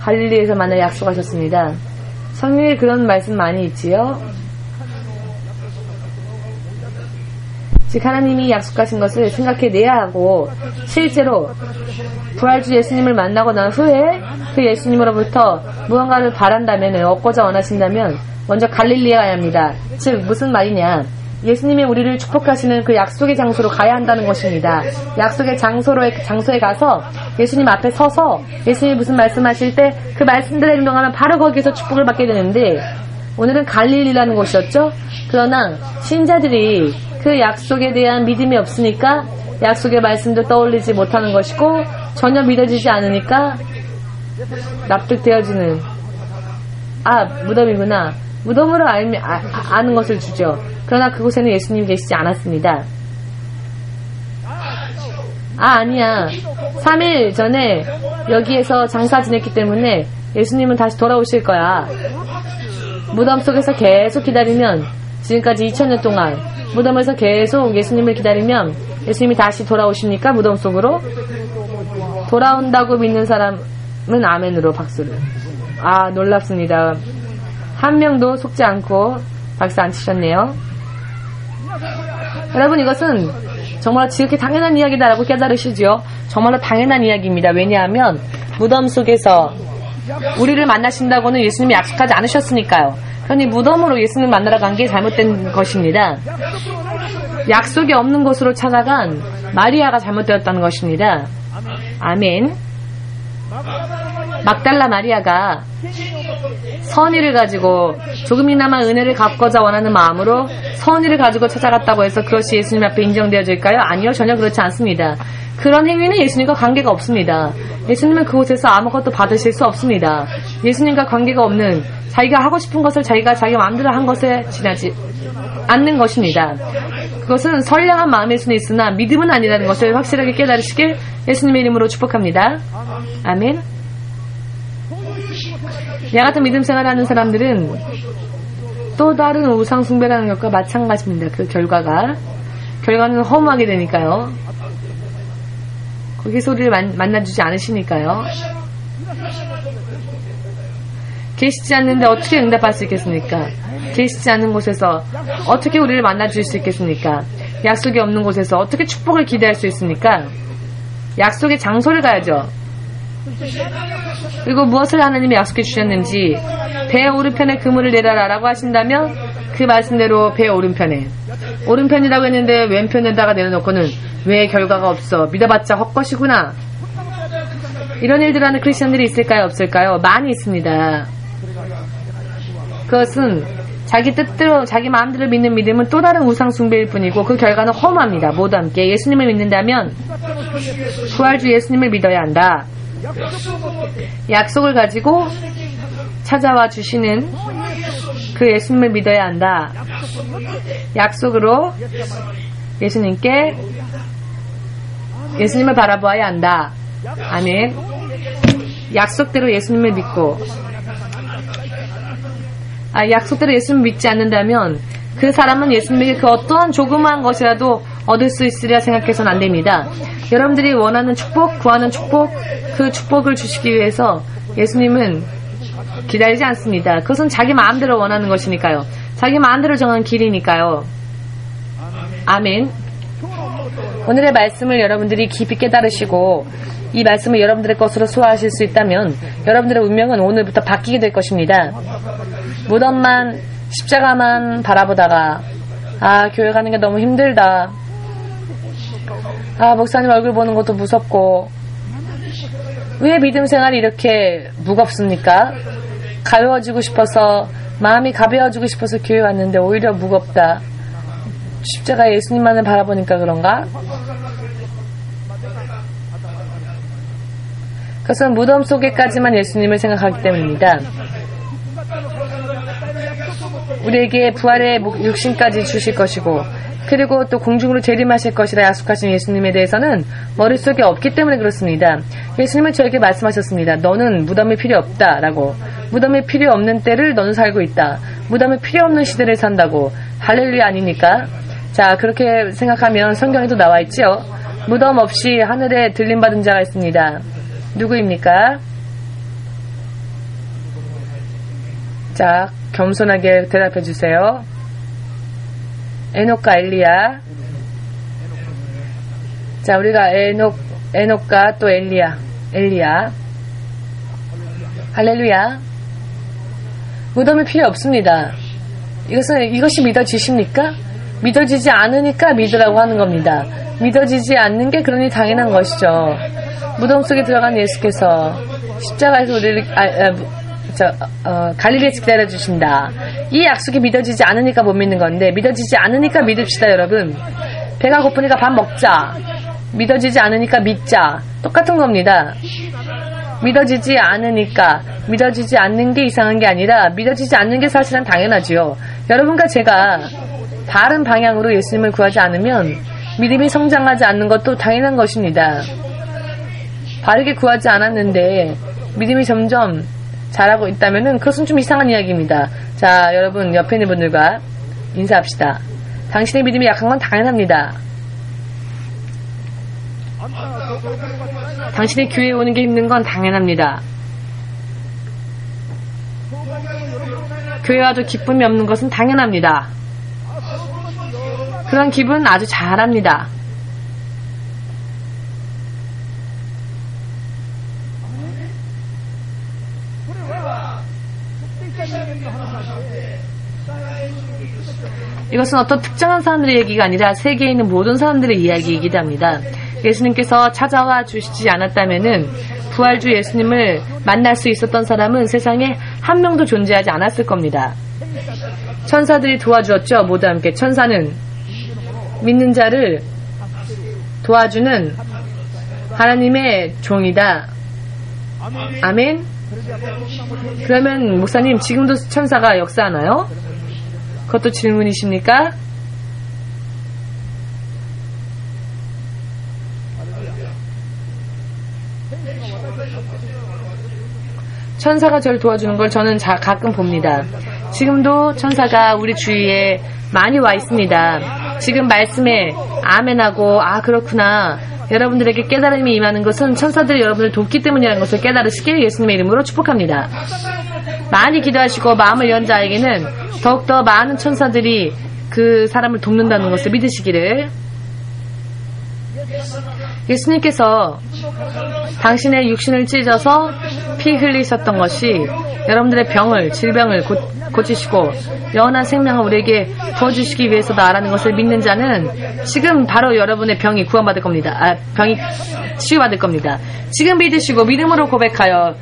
B: 갈릴리에서 만나 약속하셨습니다. 성경에 그런 말씀 많이 있지요. 즉 하나님이 약속하신 것을 생각해내야 하고, 실제로 부활주 예수님을 만나고 난 후에 그 예수님으로부터 무언가를 바란다면, 얻고자 원하신다면 먼저 갈릴리에 가야 합니다. 즉 무슨 말이냐, 예수님이 우리를 축복하시는 그 약속의 장소로 가야 한다는 것입니다. 약속의 장소에 가서 예수님 앞에 서서 예수님이 무슨 말씀하실 때 그 말씀대로 행동하면 바로 거기에서 축복을 받게 되는데, 오늘은 갈릴리라는 곳이었죠. 그러나 신자들이 그 약속에 대한 믿음이 없으니까 약속의 말씀도 떠올리지 못하는 것이고, 전혀 믿어지지 않으니까 납득되어지는, 무덤이구나, 무덤으로 아는 것을 주죠. 그러나 그곳에는 예수님이 계시지 않았습니다. 아니야, 3일 전에 여기에서 장사 지냈기 때문에 예수님은 다시 돌아오실 거야. 무덤 속에서 계속 기다리면, 지금까지 2000년 동안 무덤에서 계속 예수님을 기다리면 예수님이 다시 돌아오십니까? 무덤 속으로? 돌아온다고 믿는 사람은 아멘으로 박수를. 놀랍습니다. 한 명도 속지 않고 박수 안 치셨네요. 여러분, 이것은 정말 지극히 당연한 이야기다라고 깨달으시죠? 정말로 당연한 이야기입니다. 왜냐하면 무덤 속에서 우리를 만나신다고는 예수님이 약속하지 않으셨으니까요. 그러니 무덤으로 예수님을 만나러 간 게 잘못된 것입니다. 약속이 없는 곳으로 찾아간 마리아가 잘못되었다는 것입니다. 아멘. 막달라 마리아가 선의를 가지고 조금이나마 은혜를 갚고자 원하는 마음으로 선의를 가지고 찾아갔다고 해서 그것이 예수님 앞에 인정되어질까요? 아니요, 전혀 그렇지 않습니다. 그런 행위는 예수님과 관계가 없습니다. 예수님은 그곳에서 아무것도 받으실 수 없습니다. 예수님과 관계가 없는, 자기가 하고 싶은 것을 자기가 자기 마음대로 한 것에 지나지 않는 것입니다. 그것은 선량한 마음일 수는 있으나 믿음은 아니라는 것을 확실하게 깨달으시길 예수님의 이름으로 축복합니다. 아멘. 야 같은 믿음 생활하는 사람들은 또 다른 우상 숭배라는 것과 마찬가지입니다. 그 결과는 허무하게 되니까요. 거기서 우리를 만나주지 않으시니까요. 계시지 않는데 어떻게 응답할 수 있겠습니까? 계시지 않는 곳에서 어떻게 우리를 만나줄 수 있겠습니까? 약속이 없는 곳에서 어떻게 축복을 기대할 수 있습니까? 약속의 장소를 가야죠. 그리고 무엇을 하나님이 약속해 주셨는지, 배 오른편에 그물을 내려라 라고 하신다면 그 말씀대로 배 오른편이라고 했는데 왼편에다가 내려놓고는 왜 결과가 없어, 믿어봤자 헛것이구나, 이런 일들 하는 크리스천들이 있을까요? 없을까요? 많이 있습니다. 그것은 자기 뜻대로 자기 마음대로 믿는 믿음은 또 다른 우상 숭배일 뿐이고 그 결과는 허무합니다. 모두 함께 예수님을 믿는다면 부활주 예수님을 믿어야 한다. 약속을 가지고 찾아와 주시는 그 예수님을 믿어야 한다. 약속으로 예수님을 바라보아야 한다. 아멘. 약속대로 예수님을 믿고, 약속대로 예수님을 믿지 않는다면 그 사람은 예수님에게 그 어떠한 조그마한 것이라도 얻을 수 있으리라 생각해서는 안 됩니다. 여러분들이 원하는 축복, 구하는 축복, 그 축복을 주시기 위해서 예수님은 기다리지 않습니다. 그것은 자기 마음대로 원하는 것이니까요. 자기 마음대로 정한 길이니까요. 아멘. 오늘의 말씀을 여러분들이 깊이 깨달으시고 이 말씀을 여러분들의 것으로 소화하실 수 있다면 여러분들의 운명은 오늘부터 바뀌게 될 것입니다. 무덤만, 십자가만 바라보다가 교회 가는 게 너무 힘들다. 목사님 얼굴 보는 것도 무섭고 왜 믿음 생활이 이렇게 무겁습니까? 가벼워지고 싶어서, 마음이 가벼워지고 싶어서 교회 왔는데 오히려 무겁다. 십자가 예수님만을 바라보니까 그런가? 그것은 무덤 속에까지만 예수님을 생각하기 때문입니다. 우리에게 부활의 육신까지 주실 것이고 그리고 또 공중으로 재림하실 것이라 약속하신 예수님에 대해서는 머릿속에 없기 때문에 그렇습니다. 예수님은 저에게 말씀하셨습니다. 너는 무덤이 필요 없다 라고. 무덤이 필요 없는 때를 너는 살고 있다. 무덤이 필요 없는 시대를 산다고. 할렐루야 아닙니까? 자, 그렇게 생각하면 성경에도 나와 있죠. 무덤 없이 하늘에 들림받은 자가 있습니다. 누구입니까? 자, 겸손하게 대답해 주세요. 에녹과 엘리야. 자, 우리가 에녹과 또 엘리야. 할렐루야. 무덤이 필요 없습니다. 이것이 믿어지십니까? 믿어지지 않으니까 믿으라고 하는 겁니다. 믿어지지 않는 게 그러니 당연한 것이죠. 무덤 속에 들어간 예수께서 십자가에서 우리를 갈릴리에서 기다려주신다. 이 약속이 믿어지지 않으니까 못 믿는 건데 믿어지지 않으니까 믿읍시다 여러분. 배가 고프니까 밥 먹자. 믿어지지 않으니까 믿자. 똑같은 겁니다. 믿어지지 않으니까, 믿어지지 않는 게 이상한 게 아니라 믿어지지 않는 게 사실은 당연하지요. 여러분과 제가 바른 방향으로 예수님을 구하지 않으면 믿음이 성장하지 않는 것도 당연한 것입니다. 바르게 구하지 않았는데 믿음이 점점 자라고 있다면 그것은 좀 이상한 이야기입니다. 자, 여러분 옆에 있는 분들과 인사합시다. 당신의 믿음이 약한 건 당연합니다. 당신의 교회에 오는 게 힘든 건 당연합니다. 교회 와도 기쁨이 없는 것은 당연합니다. 그런 기분은 아주 잘합니다. 이것은 어떤 특정한 사람들의 얘기가 아니라 세계에 있는 모든 사람들의 이야기이기도 합니다. 예수님께서 찾아와 주시지 않았다면은 부활주 예수님을 만날 수 있었던 사람은 세상에 한 명도 존재하지 않았을 겁니다. 천사들이 도와주었죠. 모두 함께. 천사는 믿는 자를 도와주는 하나님의 종이다. 아멘. 그러면 목사님 지금도 천사가 역사하나요? 그것도 질문이십니까? 천사가 저를 도와주는 걸 저는 가끔 봅니다. 지금도 천사가 우리 주위에 많이 와 있습니다. 지금 말씀에 아멘하고 그렇구나. 여러분들에게 깨달음이 임하는 것은 천사들이 여러분을 돕기 때문이라는 것을 깨달으시길 예수님의 이름으로 축복합니다. 많이 기도하시고 마음을 연 자에게는 더욱더 많은 천사들이 그 사람을 돕는다는 것을 믿으시기를. 예수님께서 당신의 육신을 찢어서 피 흘리셨던 것이 여러분들의 질병을 고치시고 영원한 생명을 우리에게 부어주시기 위해서다라는 것을 믿는 자는 지금 바로 여러분의 병이 구원받을 겁니다. 병이 치유받을 겁니다. 지금 믿으시고 믿음으로 고백하여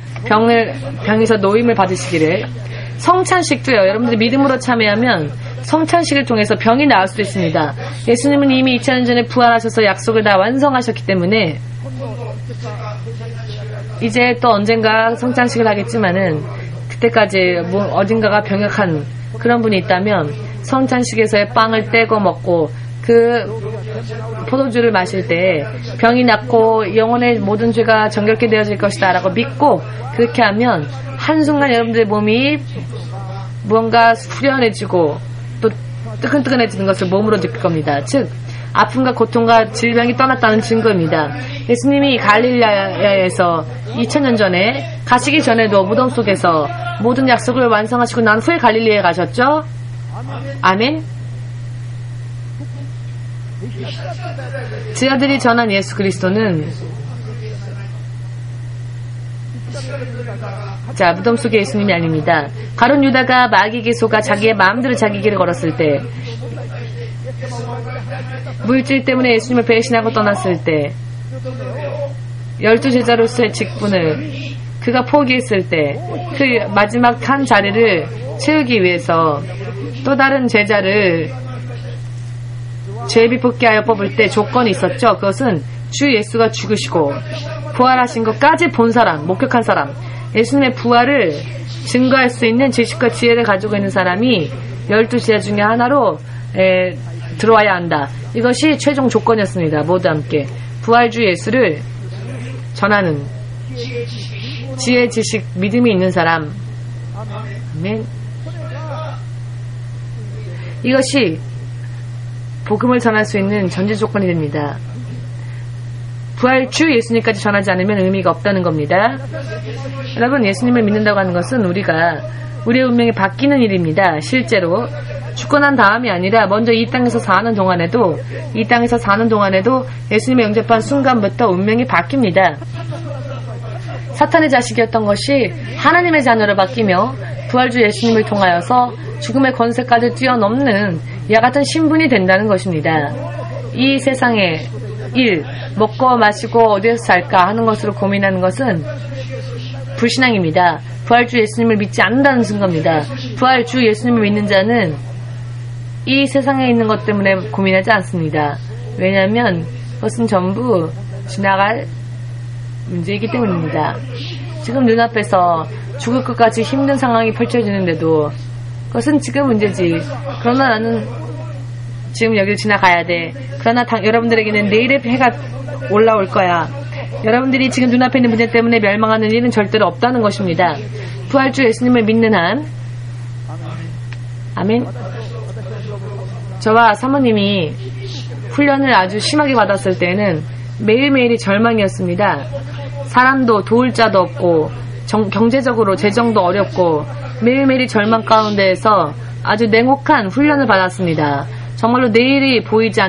B: 병에서 노임을 받으시기를. 성찬식도요. 여러분들이 믿음으로 참여하면 성찬식을 통해서 병이 나을 수 있습니다. 예수님은 이미 2000년 전에 부활하셔서 약속을 다 완성하셨기 때문에 이제 또 언젠가 성찬식을 하겠지만은 그때까지 어딘가가 병약한 그런 분이 있다면 성찬식에서의 빵을 떼고 먹고 그 포도주를 마실 때 병이 낫고 영혼의 모든 죄가 정결케 되어질 것이다 라고 믿고 그렇게 하면 한순간 여러분들의 몸이 무언가 후련해지고 또 뜨끈뜨끈해지는 것을 몸으로 느낄 겁니다. 즉 아픔과 고통과 질병이 떠났다는 증거입니다. 예수님이 갈릴리아에서 2000년 전에 가시기 전에도 무덤 속에서 모든 약속을 완성하시고 난 후에 갈릴리아에 가셨죠? 아멘. 제자들이 전한 예수 그리스도는 자, 무덤 속의 예수님이 아닙니다. 가룟 유다가 마귀에게 속아 자기의 마음대로 자기 길을 걸었을 때, 물질 때문에 예수님을 배신하고 떠났을 때, 12제자로서의 직분을 그가 포기했을 때, 그 마지막 한 자리를 채우기 위해서 또 다른 제자를 죄비 뽑게 하여 뽑을 때 조건이 있었죠. 그것은 주 예수가 죽으시고 부활하신 것까지 본 사람, 목격한 사람, 예수님의 부활을 증거할 수 있는 지식과 지혜를 가지고 있는 사람이 12제자 중에 하나로 들어와야 한다. 이것이 최종 조건이었습니다. 모두 함께 부활주 예수를 전하는 지혜, 지식, 믿음이 있는 사람. 아멘. 이것이 복음을 전할 수 있는 전제 조건이 됩니다. 부활주 예수님까지 전하지 않으면 의미가 없다는 겁니다. 여러분, 예수님을 믿는다고 하는 것은 우리가 우리의 운명이 바뀌는 일입니다. 실제로 죽고 난 다음이 아니라 먼저 이 땅에서 사는 동안에도 예수님을 영접한 순간부터 운명이 바뀝니다. 사탄의 자식이었던 것이 하나님의 자녀로 바뀌며 부활주 예수님을 통하여서 죽음의 권세까지 뛰어넘는 이와 같은 신분이 된다는 것입니다. 이 세상의 일, 먹고 마시고 어디에서 살까 하는 것으로 고민하는 것은 불신앙입니다. 부활주 예수님을 믿지 않는다는 증거입니다. 부활주 예수님을 믿는 자는 이 세상에 있는 것 때문에 고민하지 않습니다. 왜냐하면 그것은 전부 지나갈 문제이기 때문입니다. 지금 눈앞에서 죽을 것까지 힘든 상황이 펼쳐지는데도 그것은 지금 문제지. 그러나 나는 지금 여기를 지나가야 돼. 그러나 여러분들에게는 내일의 해가 올라올 거야. 여러분들이 지금 눈앞에 있는 문제 때문에 멸망하는 일은 절대로 없다는 것입니다. 부활주 예수님을 믿는 한, 아멘. 저와 사모님이 훈련을 아주 심하게 받았을 때는 매일매일이 절망이었습니다. 사람도 도울 자도 없고 경제적으로 재정도 어렵고 매일매일이 절망 가운데에서 아주 냉혹한 훈련을 받았습니다. 정말로 내일이 보이지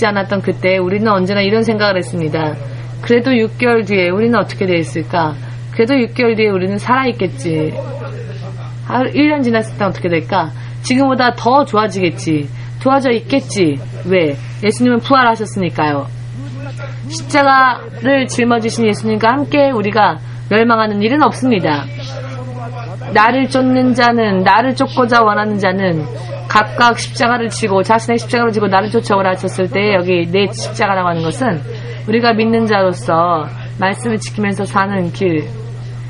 B: 않았던 그때 우리는 언제나 이런 생각을 했습니다. 그래도 6개월 뒤에 우리는 어떻게 되어 있을까? 그래도 6개월 뒤에 우리는 살아있겠지. 1년 지났을 때 어떻게 될까? 지금보다 더 좋아지겠지. 좋아져 있겠지. 왜? 예수님은 부활하셨으니까요. 십자가를 짊어지신 예수님과 함께 우리가 멸망하는 일은 없습니다. 나를 쫓는 자는, 나를 쫓고자 원하는 자는 각각 십자가를 지고, 자신의 십자가를 지고 나를 쫓아오라 하셨을 때 여기 내 십자가라고 하는 것은 우리가 믿는 자로서 말씀을 지키면서 사는 길,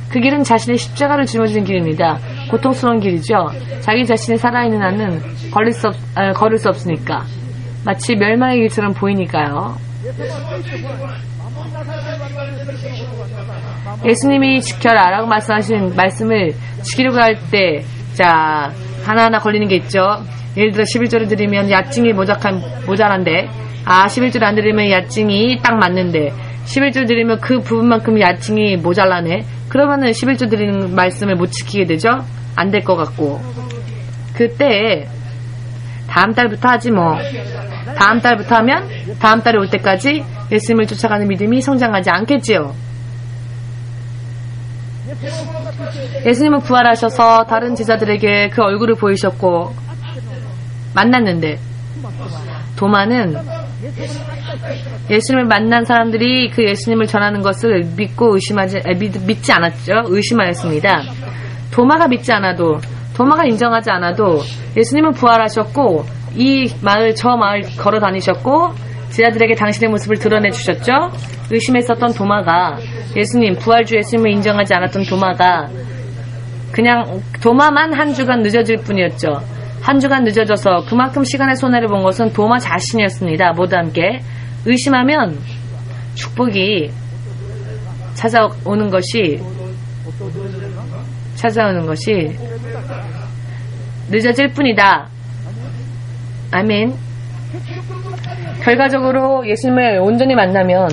B: 그 길은 자신의 십자가를 짊어지는 길입니다. 고통스러운 길이죠. 자기 자신이 살아있는 한은 걸을 수 없으니까. 마치 멸망의 길처럼 보이니까요. 예수님이 지켜라라고 말씀하신 말씀을 지키려고 할 때, 자, 하나하나 걸리는 게 있죠. 예를 들어 11조를 드리면 야증이 모자란데, 11조를 안 드리면 야증이 딱 맞는데, 11조 드리면 그 부분만큼 야증이 모자라네. 그러면은 11조 드리는 말씀을 못 지키게 되죠? 안 될 것 같고. 그때 다음 달부터 하지 뭐. 다음 달부터 하면 다음 달에 올 때까지 예수님을 쫓아가는 믿음이 성장하지 않겠지요. 예수님은 부활하셔서 다른 제자들에게 그 얼굴을 보이셨고 만났는데, 도마는 예수님을 만난 사람들이 그 예수님을 전하는 것을 믿지 않았죠. 의심하였습니다. 도마가 믿지 않아도, 도마가 인정하지 않아도 예수님은 부활하셨고 이 마을 저 마을 걸어 다니셨고 제자들에게 당신의 모습을 드러내 주셨죠. 의심했었던 도마가, 예수님, 부활주 예수님을 인정하지 않았던 도마가 그냥 도마만 한 주간 늦어질 뿐이었죠. 한 주간 늦어져서 그만큼 시간의 손해를 본 것은 도마 자신이었습니다. 모두 함께 의심하면 축복이 찾아오는 것이 늦어질 뿐이다. 아멘. 결과적으로 예수님을 온전히 만나면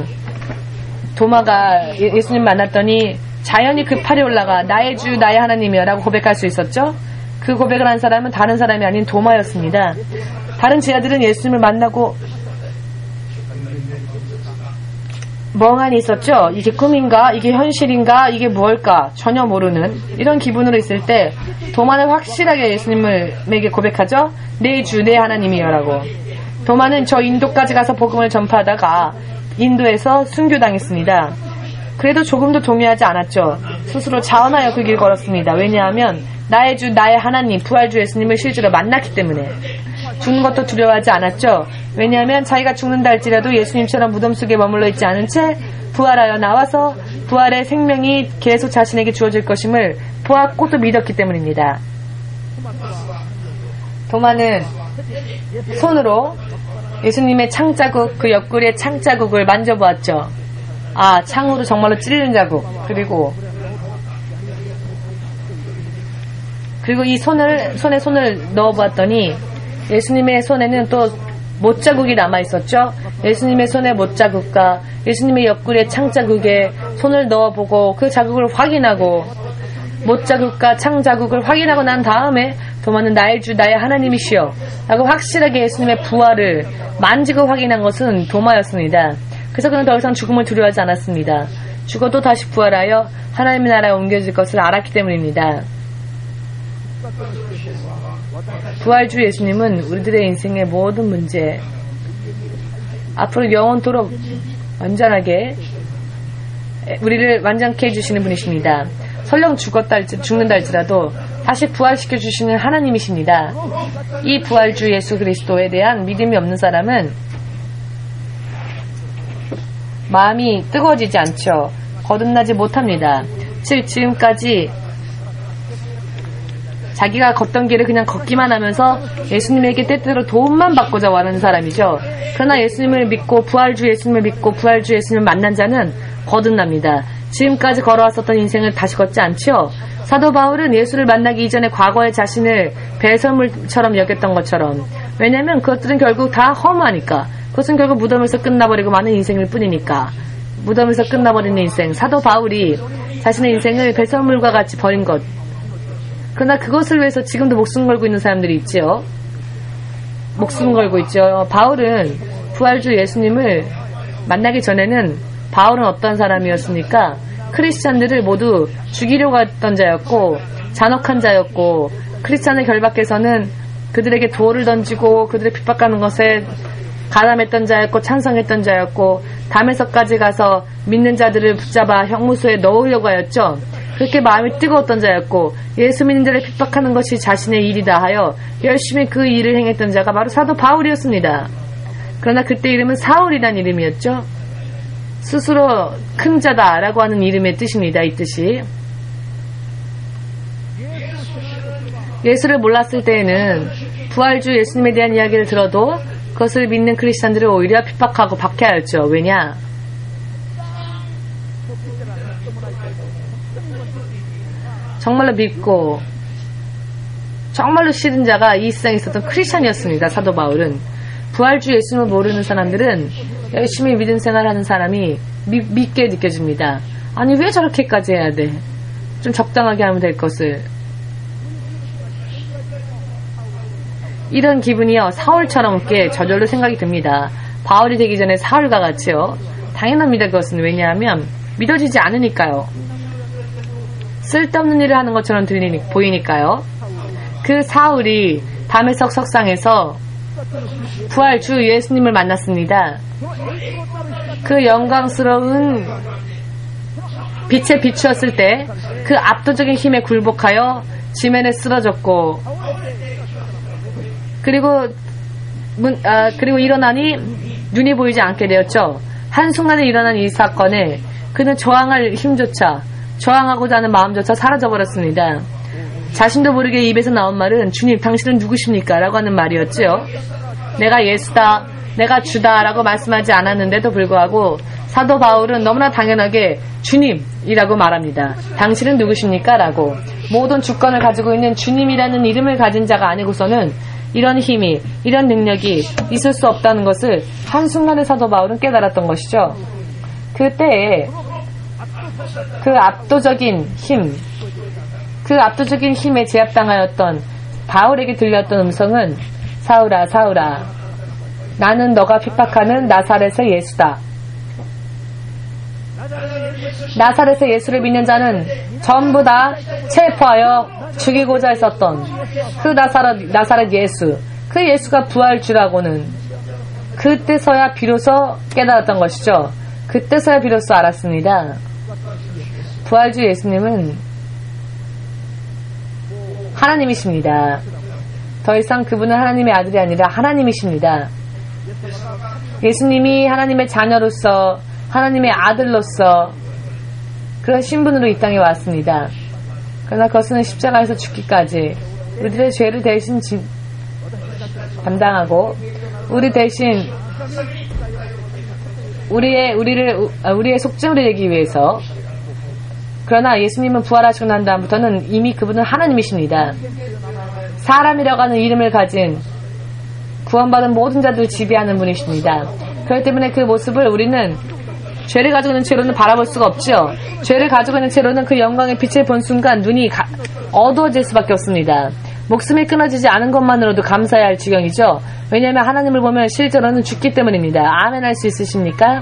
B: 도마가 예수님 만났더니 자연히 그 팔이 올라가 나의 주 나의 하나님이여 라고 고백할 수 있었죠. 그 고백을 한 사람은 다른 사람이 아닌 도마였습니다. 다른 제자들은 예수님을 만나고 멍하니 있었죠. 이게 꿈인가? 이게 현실인가? 이게 뭘까? 전혀 모르는 이런 기분으로 있을 때 도마는 확실하게 예수님에게 고백하죠. 내 주 내 하나님이여 라고. 도마는 저 인도까지 가서 복음을 전파하다가 인도에서 순교당했습니다. 그래도 조금도 동요하지 않았죠. 스스로 자원하여 그 길 걸었습니다. 왜냐하면 나의 주 나의 하나님 부활주 예수님을 실제로 만났기 때문에. 죽는 것도 두려워하지 않았죠. 왜냐하면 자기가 죽는다 할지라도 예수님처럼 무덤 속에 머물러 있지 않은 채 부활하여 나와서 부활의 생명이 계속 자신에게 주어질 것임을 보았고 또 믿었기 때문입니다. 도마는 손으로 예수님의 창자국, 그 옆구리의 창자국을 만져보았죠. 아, 창으로 정말로 찔린 자국. 그리고 이 손에 손을 넣어보았더니 예수님의 손에는 또 못자국이 남아있었죠. 예수님의 손에 못자국과 예수님의 옆구리의 창자국에 손을 넣어보고 그 자국을 확인하고 못자국과 창자국을 확인하고 난 다음에 도마는 나의 주 나의 하나님이시여 라고 확실하게 예수님의 부활을 만지고 확인한 것은 도마였습니다. 그래서 그는 더 이상 죽음을 두려워하지 않았습니다. 죽어도 다시 부활하여 하나님의 나라에 옮겨질 것을 알았기 때문입니다. 부활주 예수님은 우리들의 인생의 모든 문제 앞으로 영원토록 완전하게 우리를 완전케 해주시는 분이십니다. 설령 죽는다 할지라도 다시 부활시켜 주시는 하나님이십니다. 이 부활주 예수 그리스도에 대한 믿음이 없는 사람은 마음이 뜨거워지지 않죠. 거듭나지 못합니다. 즉 지금까지 자기가 걷던 길을 그냥 걷기만 하면서 예수님에게 때때로 도움만 받고자 원하는 사람이죠. 그러나 예수님을 믿고 부활주 예수님을 믿고 부활주 예수님을 만난 자는 거듭납니다. 지금까지 걸어왔었던 인생을 다시 걷지 않죠. 사도 바울은 예수를 만나기 이전에 과거의 자신을 배설물처럼 여겼던 것처럼, 왜냐하면 그것들은 결국 다 허무하니까, 그것은 결국 무덤에서 끝나버리고 마는 인생일 뿐이니까. 무덤에서 끝나버리는 인생, 사도 바울이 자신의 인생을 배설물과 같이 버린 것, 그러나 그것을 위해서 지금도 목숨 걸고 있는 사람들이 있지요. 목숨 걸고 있죠. 바울은 부활주 예수님을 만나기 전에는 바울은 어떤 사람이었습니까? 크리스찬들을 모두 죽이려고 했던 자였고 잔혹한 자였고, 크리스찬을 결박해서는 그들에게 돌을 던지고 그들을 핍박하는 것에 가담했던 자였고 찬성했던 자였고, 담에서까지 가서 믿는 자들을 붙잡아 형무소에 넣으려고 하였죠. 그렇게 마음이 뜨거웠던 자였고 예수 믿는 자를 핍박하는 것이 자신의 일이다 하여 열심히 그 일을 행했던 자가 바로 사도 바울이었습니다. 그러나 그때 이름은 사울이라는 이름이었죠. 스스로 큰 자다라고 하는 이름의 뜻입니다. 이 뜻이. 예수를 몰랐을 때에는 부활주 예수님에 대한 이야기를 들어도 그것을 믿는 크리스찬들을 오히려 핍박하고 박해하였죠. 왜냐? 정말로 믿고 정말로 싫은 자가 이 세상에 있었던 크리스찬이었습니다. 사도 바울은. 부활주 예수님을 모르는 사람들은 열심히 믿음 생활하는 사람이 믿게 느껴집니다. 아니 왜 저렇게까지 해야 돼? 좀 적당하게 하면 될 것을. 이런 기분이요 사울처럼 꽤 저절로 생각이 듭니다. 바울이 되기 전에 사울과 같이요. 당연합니다. 그것은. 왜냐하면 믿어지지 않으니까요. 쓸데없는 일을 하는 것처럼 보이니까요. 그 사울이 다메섹 석상에서 부활주 예수님을 만났습니다. 그 영광스러운 빛에 비추었을 때 그 압도적인 힘에 굴복하여 지면에 쓰러졌고, 그리고 일어나니 눈이 보이지 않게 되었죠. 한순간에 일어난 이 사건에 그는 저항할 힘조차, 저항하고자 하는 마음조차 사라져버렸습니다. 자신도 모르게 입에서 나온 말은 주님 당신은 누구십니까? 라고 하는 말이었지요. 내가 예수다, 내가 주다 라고 말씀하지 않았는데도 불구하고 사도 바울은 너무나 당연하게 주님이라고 말합니다. 당신은 누구십니까? 라고. 모든 주권을 가지고 있는 주님이라는 이름을 가진 자가 아니고서는 이런 힘이, 이런 능력이 있을 수 없다는 것을 한순간에 사도 바울은 깨달았던 것이죠. 그때에 그 압도적인 힘에 제압당하였던 바울에게 들렸던 음성은 사울아, 사울아, 나는 너가 핍박하는 나사렛의 예수다. 나사렛의 예수를 믿는 자는 전부 다 체포하여 죽이고자 했었던 그 나사렛 예수, 그 예수가 부활주라고는 그때서야 비로소 깨달았던 것이죠. 그때서야 비로소 알았습니다. 부활주 예수님은 하나님이십니다. 더 이상 그분은 하나님의 아들이 아니라 하나님이십니다. 예수님이 하나님의 자녀로서, 하나님의 아들로서 그런 신분으로 이 땅에 왔습니다. 그러나 그것은 십자가에서 죽기까지 우리들의 죄를 대신 담당하고 우리 대신 우리의 속죄물이 되기 위해서. 그러나 예수님은 부활하시고 난 다음부터는 이미 그분은 하나님이십니다. 사람이라고 하는 이름을 가진 구원받은 모든 자들을 지배하는 분이십니다. 그렇기 때문에 그 모습을 우리는 죄를 가지고 있는 채로는 바라볼 수가 없죠. 죄를 가지고 있는 채로는 그 영광의 빛을 본 순간 눈이 어두워질 수밖에 없습니다. 목숨이 끊어지지 않은 것만으로도 감사해야 할 지경이죠. 왜냐하면 하나님을 보면 실제로는 죽기 때문입니다. 아멘 할 수 있으십니까?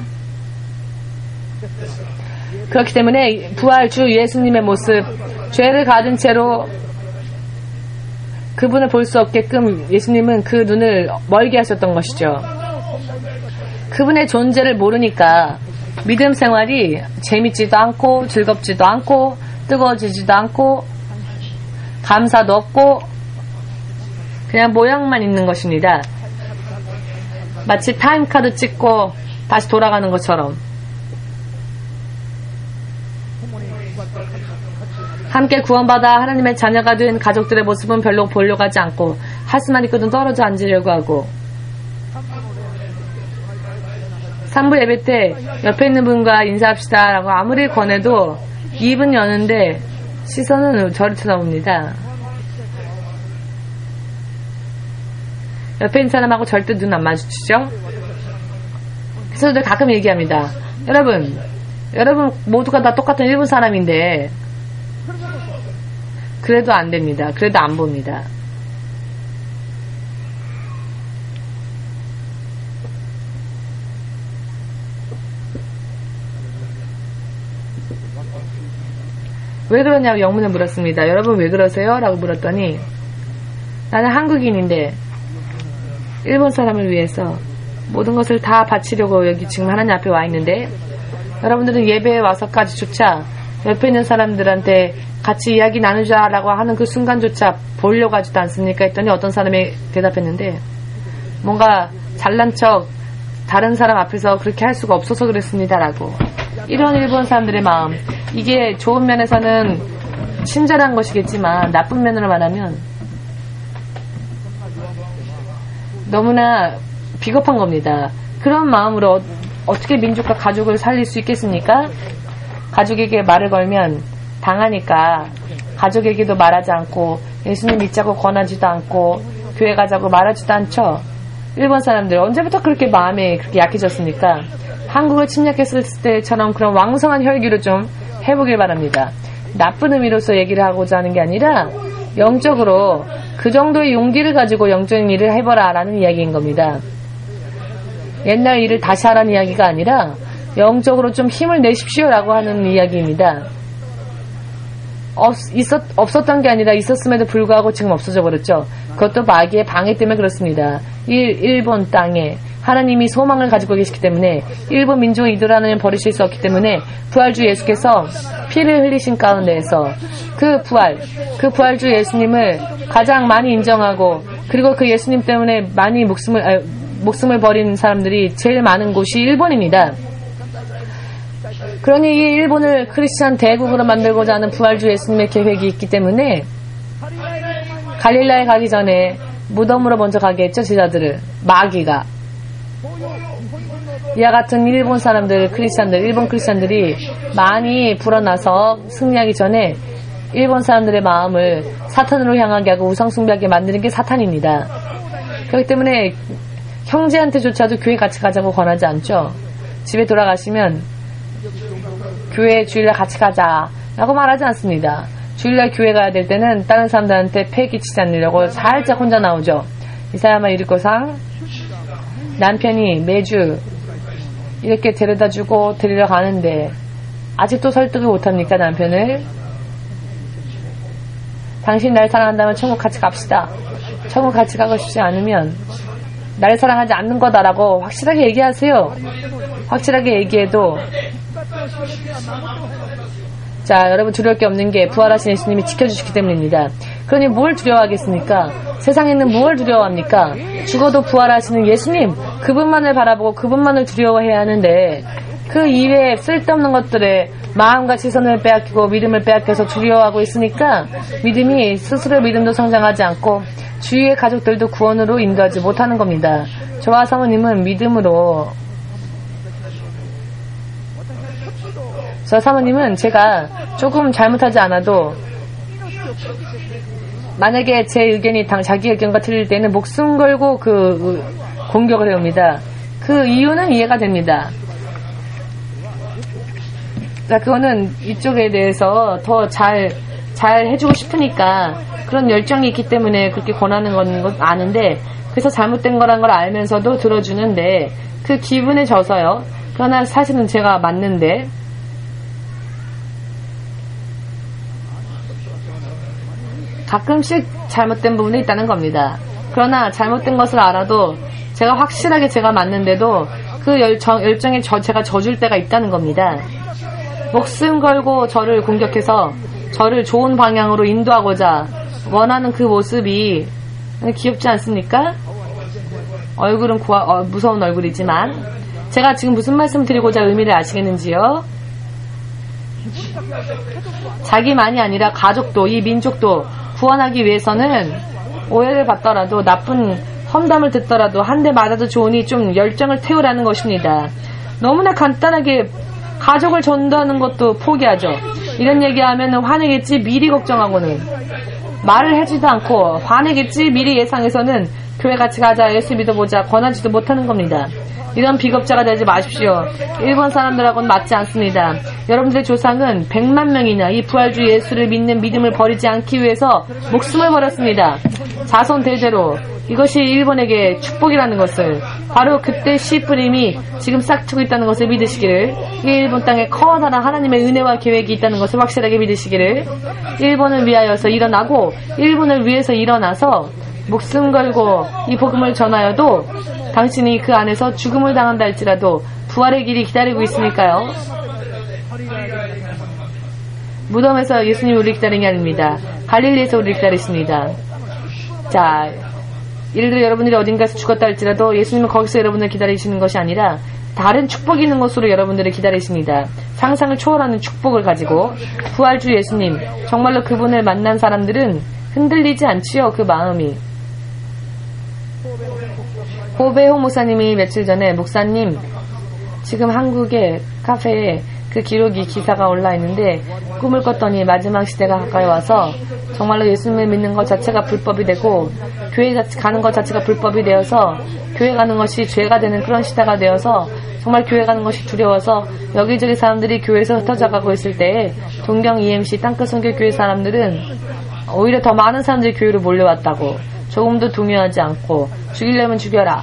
B: 그렇기 때문에 부활주 예수님의 모습, 죄를 가진 채로 그분을 볼 수 없게끔 예수님은 그 눈을 멀게 하셨던 것이죠. 그분의 존재를 모르니까 믿음 생활이 재밌지도 않고 즐겁지도 않고 뜨거워지지도 않고 감사도 없고 그냥 모양만 있는 것입니다. 마치 타임카드 찍고 다시 돌아가는 것처럼. 함께 구원받아 하나님의 자녀가 된 가족들의 모습은 별로 보려고 하지 않고 할 수만 있거든 떨어져 앉으려고 하고, 3부 예배 때 옆에 있는 분과 인사합시다 라고 아무리 권해도 입은 여는데 시선은 저를 쳐다봅니다. 옆에 있는 사람하고 절대 눈 안 마주치죠. 그래서 저도 가끔 얘기합니다. 여러분 모두가 다 똑같은 일본 사람인데 그래도 안 됩니다. 그래도 안 봅니다. 왜 그러냐고 영문을 물었습니다. 여러분 왜 그러세요? 라고 물었더니 나는 한국인인데 일본 사람을 위해서 모든 것을 다 바치려고 여기 지금 하나님 앞에 와 있는데 여러분들은 예배에 와서까지조차 옆에 있는 사람들한테 같이 이야기 나누자라고 하는 그 순간조차 보려고 하지도 않습니까? 했더니 어떤 사람이 대답했는데 뭔가 잘난 척 다른 사람 앞에서 그렇게 할 수가 없어서 그랬습니다라고. 이런 일본 사람들의 마음, 이게 좋은 면에서는 친절한 것이겠지만 나쁜 면으로 말하면 너무나 비겁한 겁니다. 그런 마음으로 어떻게 민족과 가족을 살릴 수 있겠습니까? 가족에게 말을 걸면 당하니까 가족에게도 말하지 않고 예수님 믿자고 권하지도 않고 교회 가자고 말하지도 않죠. 일본 사람들 언제부터 그렇게 마음이 그렇게 약해졌습니까? 한국을 침략했을 때처럼 그런 왕성한 혈기를 좀 해보길 바랍니다. 나쁜 의미로서 얘기를 하고자 하는 게 아니라 영적으로 그 정도의 용기를 가지고 영적인 일을 해보라 라는 이야기인 겁니다. 옛날 일을 다시 하라는 이야기가 아니라 영적으로 좀 힘을 내십시오 라고 하는 이야기입니다. 없었던 게 아니라 있었음에도 불구하고 지금 없어져 버렸죠. 그것도 마귀의 방해 때문에 그렇습니다. 일본 땅에 하나님이 소망을 가지고 계시기 때문에 일본 민족의 이들 하나님 버리실 수 없기 때문에 부활주 예수께서 피를 흘리신 가운데에서 그 부활주 예수님을 가장 많이 인정하고 그리고 그 예수님 때문에 많이 목숨을 버린 사람들이 제일 많은 곳이 일본입니다. 그러니 이 일본을 크리스찬 대국으로 만들고자 하는 부활주 예수님의 계획이 있기 때문에 갈릴라에 가기 전에 무덤으로 먼저 가게 했죠. 제자들을 마귀가. 이와 같은 일본 사람들, 일본 크리스찬들이 많이 불어나서 승리하기 전에 일본 사람들의 마음을 사탄으로 향하게 하고 우상숭배하게 만드는 게 사탄입니다. 그렇기 때문에 형제한테조차도 교회 같이 가자고 권하지 않죠. 집에 돌아가시면 교회 주일날 같이 가자 라고 말하지 않습니다. 주일날 교회 가야 될 때는 다른 사람들한테 폐 끼치지 않으려고 살짝 혼자 나오죠. 이사야마 이르고상 남편이 매주 이렇게 데려다주고 데리러 가는데 아직도 설득을 못합니까? 남편을. 당신 날 사랑한다면 천국 같이 갑시다. 천국 같이 가고 싶지 않으면 나를 사랑하지 않는 거다라고 확실하게 얘기하세요. 확실하게 얘기해도 자, 여러분 두려울 게 없는 게 부활하신 예수님이 지켜주시기 때문입니다. 그러니 뭘 두려워하겠습니까? 세상에는 뭘 두려워합니까? 죽어도 부활하시는 예수님, 그분만을 바라보고 그분만을 두려워해야 하는데 그 이외에 쓸데없는 것들에 마음과 시선을 빼앗기고 믿음을 빼앗겨서 두려워하고 있으니까 믿음이 스스로 믿음도 성장하지 않고 주위의 가족들도 구원으로 인도하지 못하는 겁니다. 저와 사모님은 믿음으로 저 사모님은 제가 조금 잘못하지 않아도 만약에 제 의견이 자기 의견과 틀릴 때는 목숨 걸고 그 공격을 해옵니다. 그 이유는 이해가 됩니다. 자, 그거는 이쪽에 대해서 더 잘 해주고 싶으니까 그런 열정이 있기 때문에 그렇게 권하는 건 아는데 그래서 잘못된 거란 걸 알면서도 들어주는데 그 기분에 져서요. 그러나 사실은 제가 맞는데 가끔씩 잘못된 부분이 있다는 겁니다. 그러나 잘못된 것을 알아도 제가 확실하게 제가 맞는데도 그 열정에 제가 져줄 때가 있다는 겁니다. 목숨 걸고 저를 공격해서 저를 좋은 방향으로 인도하고자 원하는 그 모습이 귀엽지 않습니까? 얼굴은 무서운 얼굴이지만 제가 지금 무슨 말씀 드리고자 의미를 아시겠는지요? 자기만이 아니라 가족도 이 민족도 구원하기 위해서는 오해를 받더라도 나쁜 험담을 듣더라도 한 대 맞아도 좋으니 좀 열정을 태우라는 것입니다. 너무나 간단하게 가족을 전도하는 것도 포기하죠. 이런 얘기하면 화내겠지 미리 걱정하고는 말을 해주지도 않고 화내겠지 미리 예상해서는 교회 같이 가자 예수 믿어보자 권하지도 못하는 겁니다. 이런 비겁자가 되지 마십시오. 일본 사람들하고는 맞지 않습니다. 여러분들의 조상은 100만 명이나 이 부활주 예수를 믿는 믿음을 버리지 않기 위해서 목숨을 버렸습니다. 자손 대대로. 이것이 일본에게 축복이라는 것을 바로 그때 씨 뿌림이 지금 싹트고 있다는 것을 믿으시기를 이 일본 땅에 커다란 하나님의 은혜와 계획이 있다는 것을 확실하게 믿으시기를 일본을 위하여서 일어나고 일본을 위해서 일어나서 목숨 걸고 이 복음을 전하여도 당신이 그 안에서 죽음을 당한다 할지라도 부활의 길이 기다리고 있으니까요. 무덤에서 예수님이 우리를 기다리는 게 아닙니다. 갈릴리에서 우리를 기다리십니다. 자, 예를 들어 여러분들이 어딘가에서 죽었다 할지라도 예수님은 거기서 여러분을 기다리시는 것이 아니라 다른 축복이 있는 곳으로 여러분들을 기다리십니다. 상상을 초월하는 축복을 가지고 부활주 예수님, 정말로 그분을 만난 사람들은 흔들리지 않지요. 그 마음이. 고배호 목사님이 며칠 전에 목사님 지금 한국의 카페에 그 기사가 올라 있는데 꿈을 꿨더니 마지막 시대가 가까이 와서 정말로 예수님을 믿는 것 자체가 불법이 되고 교회 가는 것 자체가 불법이 되어서 교회 가는 것이 죄가 되는 그런 시대가 되어서 정말 교회 가는 것이 두려워서 여기저기 사람들이 교회에서 흩어져 가고 있을 때에 동경 EMC 땅끝 선교교회 사람들은 오히려 더 많은 사람들이 교회로 몰려왔다고 조금도 동요하지 않고 죽이려면 죽여라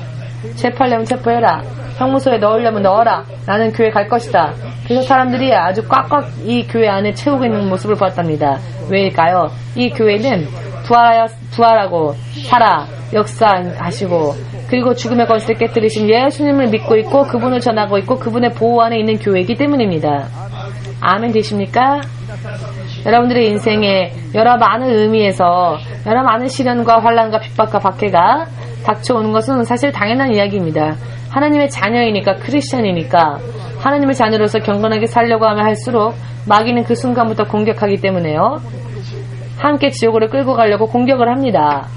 B: 체포하려면 체포해라 형무소에 넣으려면 넣어라 나는 교회 갈 것이다. 그래서 사람들이 아주 꽉꽉 이 교회 안에 채우고 있는 모습을 보았답니다. 왜일까요? 이 교회는 부활하고 살아 역사하시고 그리고 죽음의 권세를 깨뜨리신 예수님을 믿고 있고 그분을 전하고 있고 그분의 보호 안에 있는 교회이기 때문입니다. 아멘 되십니까? 여러분들의 인생에 여러 많은 의미에서 여러 많은 시련과 환난과 핍박과 박해가 닥쳐오는 것은 사실 당연한 이야기입니다. 하나님의 자녀이니까 크리스천이니까 하나님의 자녀로서 경건하게 살려고 하면 할수록 마귀는 그 순간부터 공격하기 때문에요. 함께 지옥으로 끌고 가려고 공격을 합니다.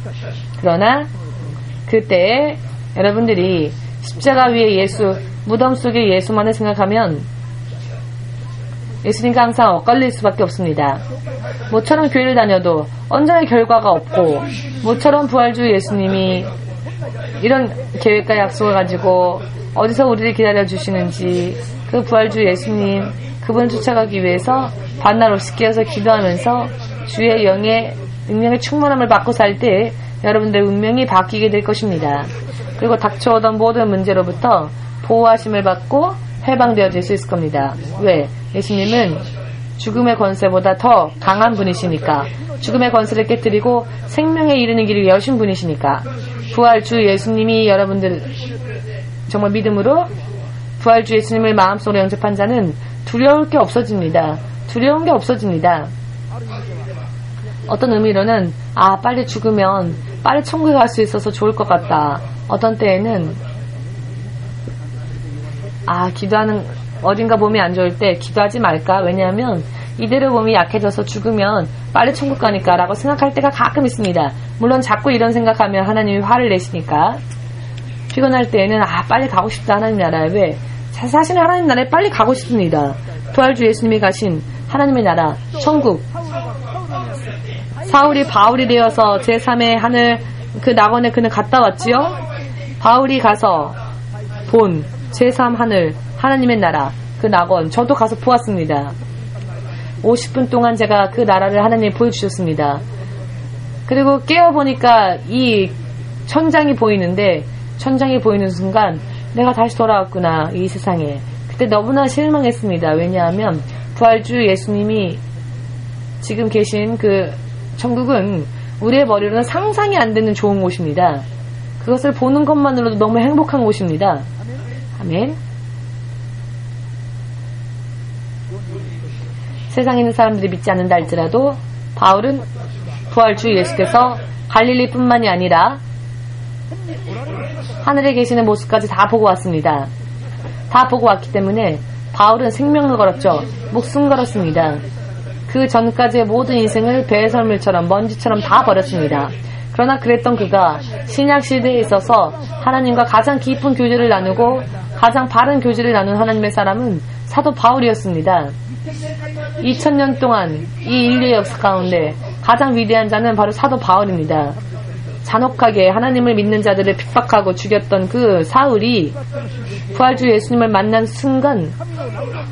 B: 그러나 그때 여러분들이 십자가 위에 예수, 무덤 속에 예수만을 생각하면 예수님과 항상 엇갈릴 수밖에 없습니다. 모처럼 교회를 다녀도 언제나 결과가 없고 모처럼 부활주 예수님이 이런 계획과 약속을 가지고 어디서 우리를 기다려주시는지, 그 부활주 예수님, 그분을 쫓아가기 위해서 반날 없이 깨어서 기도하면서 주의 영의 능력의 충만함을 받고 살 때 여러분들 운명이 바뀌게 될 것입니다. 그리고 닥쳐오던 모든 문제로부터 보호하심을 받고 해방되어질 수 있을 겁니다. 왜? 예수님은 죽음의 권세보다 더 강한 분이시니까. 죽음의 권세를 깨뜨리고 생명에 이르는 길을 여신 분이시니까. 부활주 예수님이 여러분들 정말 믿음으로 부활주 예수님을 마음속으로 영접한 자는 두려울 게 없어집니다. 두려운 게 없어집니다. 어떤 의미로는 빨리 죽으면 빨리 천국에 갈 수 있어서 좋을 것 같다. 어떤 때에는 기도하는 어딘가 몸이 안 좋을 때 기도하지 말까? 왜냐하면 이대로 몸이 약해져서 죽으면 빨리 천국 가니까 라고 생각할 때가 가끔 있습니다. 물론 자꾸 이런 생각하면 하나님이 화를 내시니까. 피곤할 때에는 빨리 가고 싶다 하나님 나라에. 왜? 사실 하나님 나라에 빨리 가고 싶습니다. 부활주 예수님이 가신 하나님의 나라 천국. 사울이 바울이 되어서 제3의 하늘 그 낙원에 그는 갔다 왔지요. 바울이 가서 본 제3 하늘 하나님의 나라 그 낙원 저도 가서 보았습니다. 50분 동안 제가 그 나라를 하나님이 보여주셨습니다. 그리고 깨어보니까 이 천장이 보이는데, 천장이 보이는 순간 내가 다시 돌아왔구나 이 세상에. 그때 너무나 실망했습니다. 왜냐하면 부활주 예수님이 지금 계신 그 천국은 우리의 머리로는 상상이 안 되는 좋은 곳입니다. 그것을 보는 것만으로도 너무 행복한 곳입니다. 아멘. 세상에 있는 사람들이 믿지 않는다 할지라도 바울은 부활주 예수께서 갈릴리뿐만이 아니라 하늘에 계시는 모습까지 다 보고 왔습니다. 다 보고 왔기 때문에 바울은 생명을 걸었죠. 목숨 걸었습니다. 그 전까지의 모든 인생을 배설물처럼 먼지처럼 다 버렸습니다. 그러나 그랬던 그가 신약 시대에 있어서 하나님과 가장 깊은 교제를 나누고 가장 바른 교제를 나눈 하나님의 사람은 사도 바울이었습니다. 2000년 동안 이 인류의 역사 가운데 가장 위대한 자는 바로 사도 바울입니다. 잔혹하게 하나님을 믿는 자들을 핍박하고 죽였던 그 사울이 부활주 예수님을 만난 순간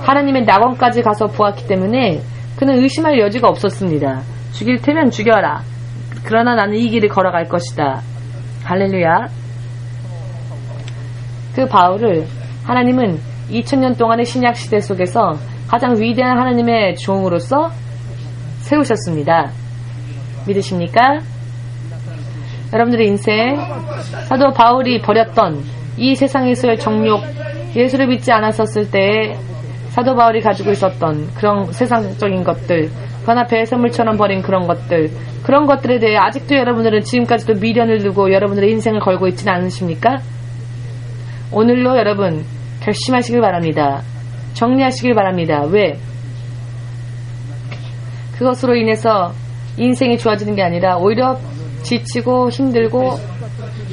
B: 하나님의 낙원까지 가서 보았기 때문에 그는 의심할 여지가 없었습니다. 죽일 테면 죽여라. 그러나 나는 이 길을 걸어갈 것이다. 할렐루야. 그 바울을 하나님은 2000년 동안의 신약 시대 속에서 가장 위대한 하나님의 종으로서 세우셨습니다. 믿으십니까? 여러분들의 인생, 사도 바울이 버렸던 이 세상에서의 정욕, 예수를 믿지 않았었을 때에 사도 바울이 가지고 있었던 그런 세상적인 것들, 그러나 배설물처럼 버린 그런 것들에 대해 아직도 여러분들은 지금까지도 미련을 두고 여러분들의 인생을 걸고 있지는 않으십니까? 오늘로 여러분 결심하시길 바랍니다. 정리하시길 바랍니다. 왜? 그것으로 인해서 인생이 좋아지는 게 아니라 오히려 지치고 힘들고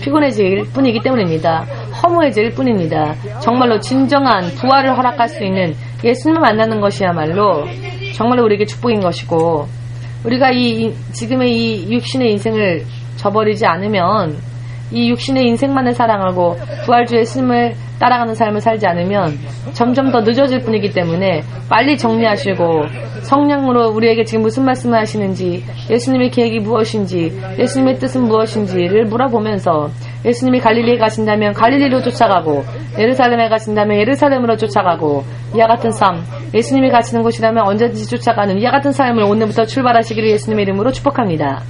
B: 피곤해질 뿐이기 때문입니다. 허무해질 뿐입니다. 정말로 진정한 부활을 허락할 수 있는 예수님을 만나는 것이야말로 정말로 우리에게 축복인 것이고, 우리가 지금의 이 육신의 인생을 저버리지 않으면, 이 육신의 인생만을 사랑하고 부활주 예수님을 따라가는 삶을 살지 않으면 점점 더 늦어질 뿐이기 때문에 빨리 정리하시고 성령으로 우리에게 지금 무슨 말씀을 하시는지, 예수님의 계획이 무엇인지, 예수님의 뜻은 무엇인지를 물어보면서 예수님이 갈릴리에 가신다면 갈릴리로 쫓아가고 예루살렘에 가신다면 예루살렘으로 쫓아가고, 이와 같은 삶, 예수님이 가시는 곳이라면 언제든지 쫓아가는 이와 같은 삶을 오늘부터 출발하시기를 예수님의 이름으로 축복합니다.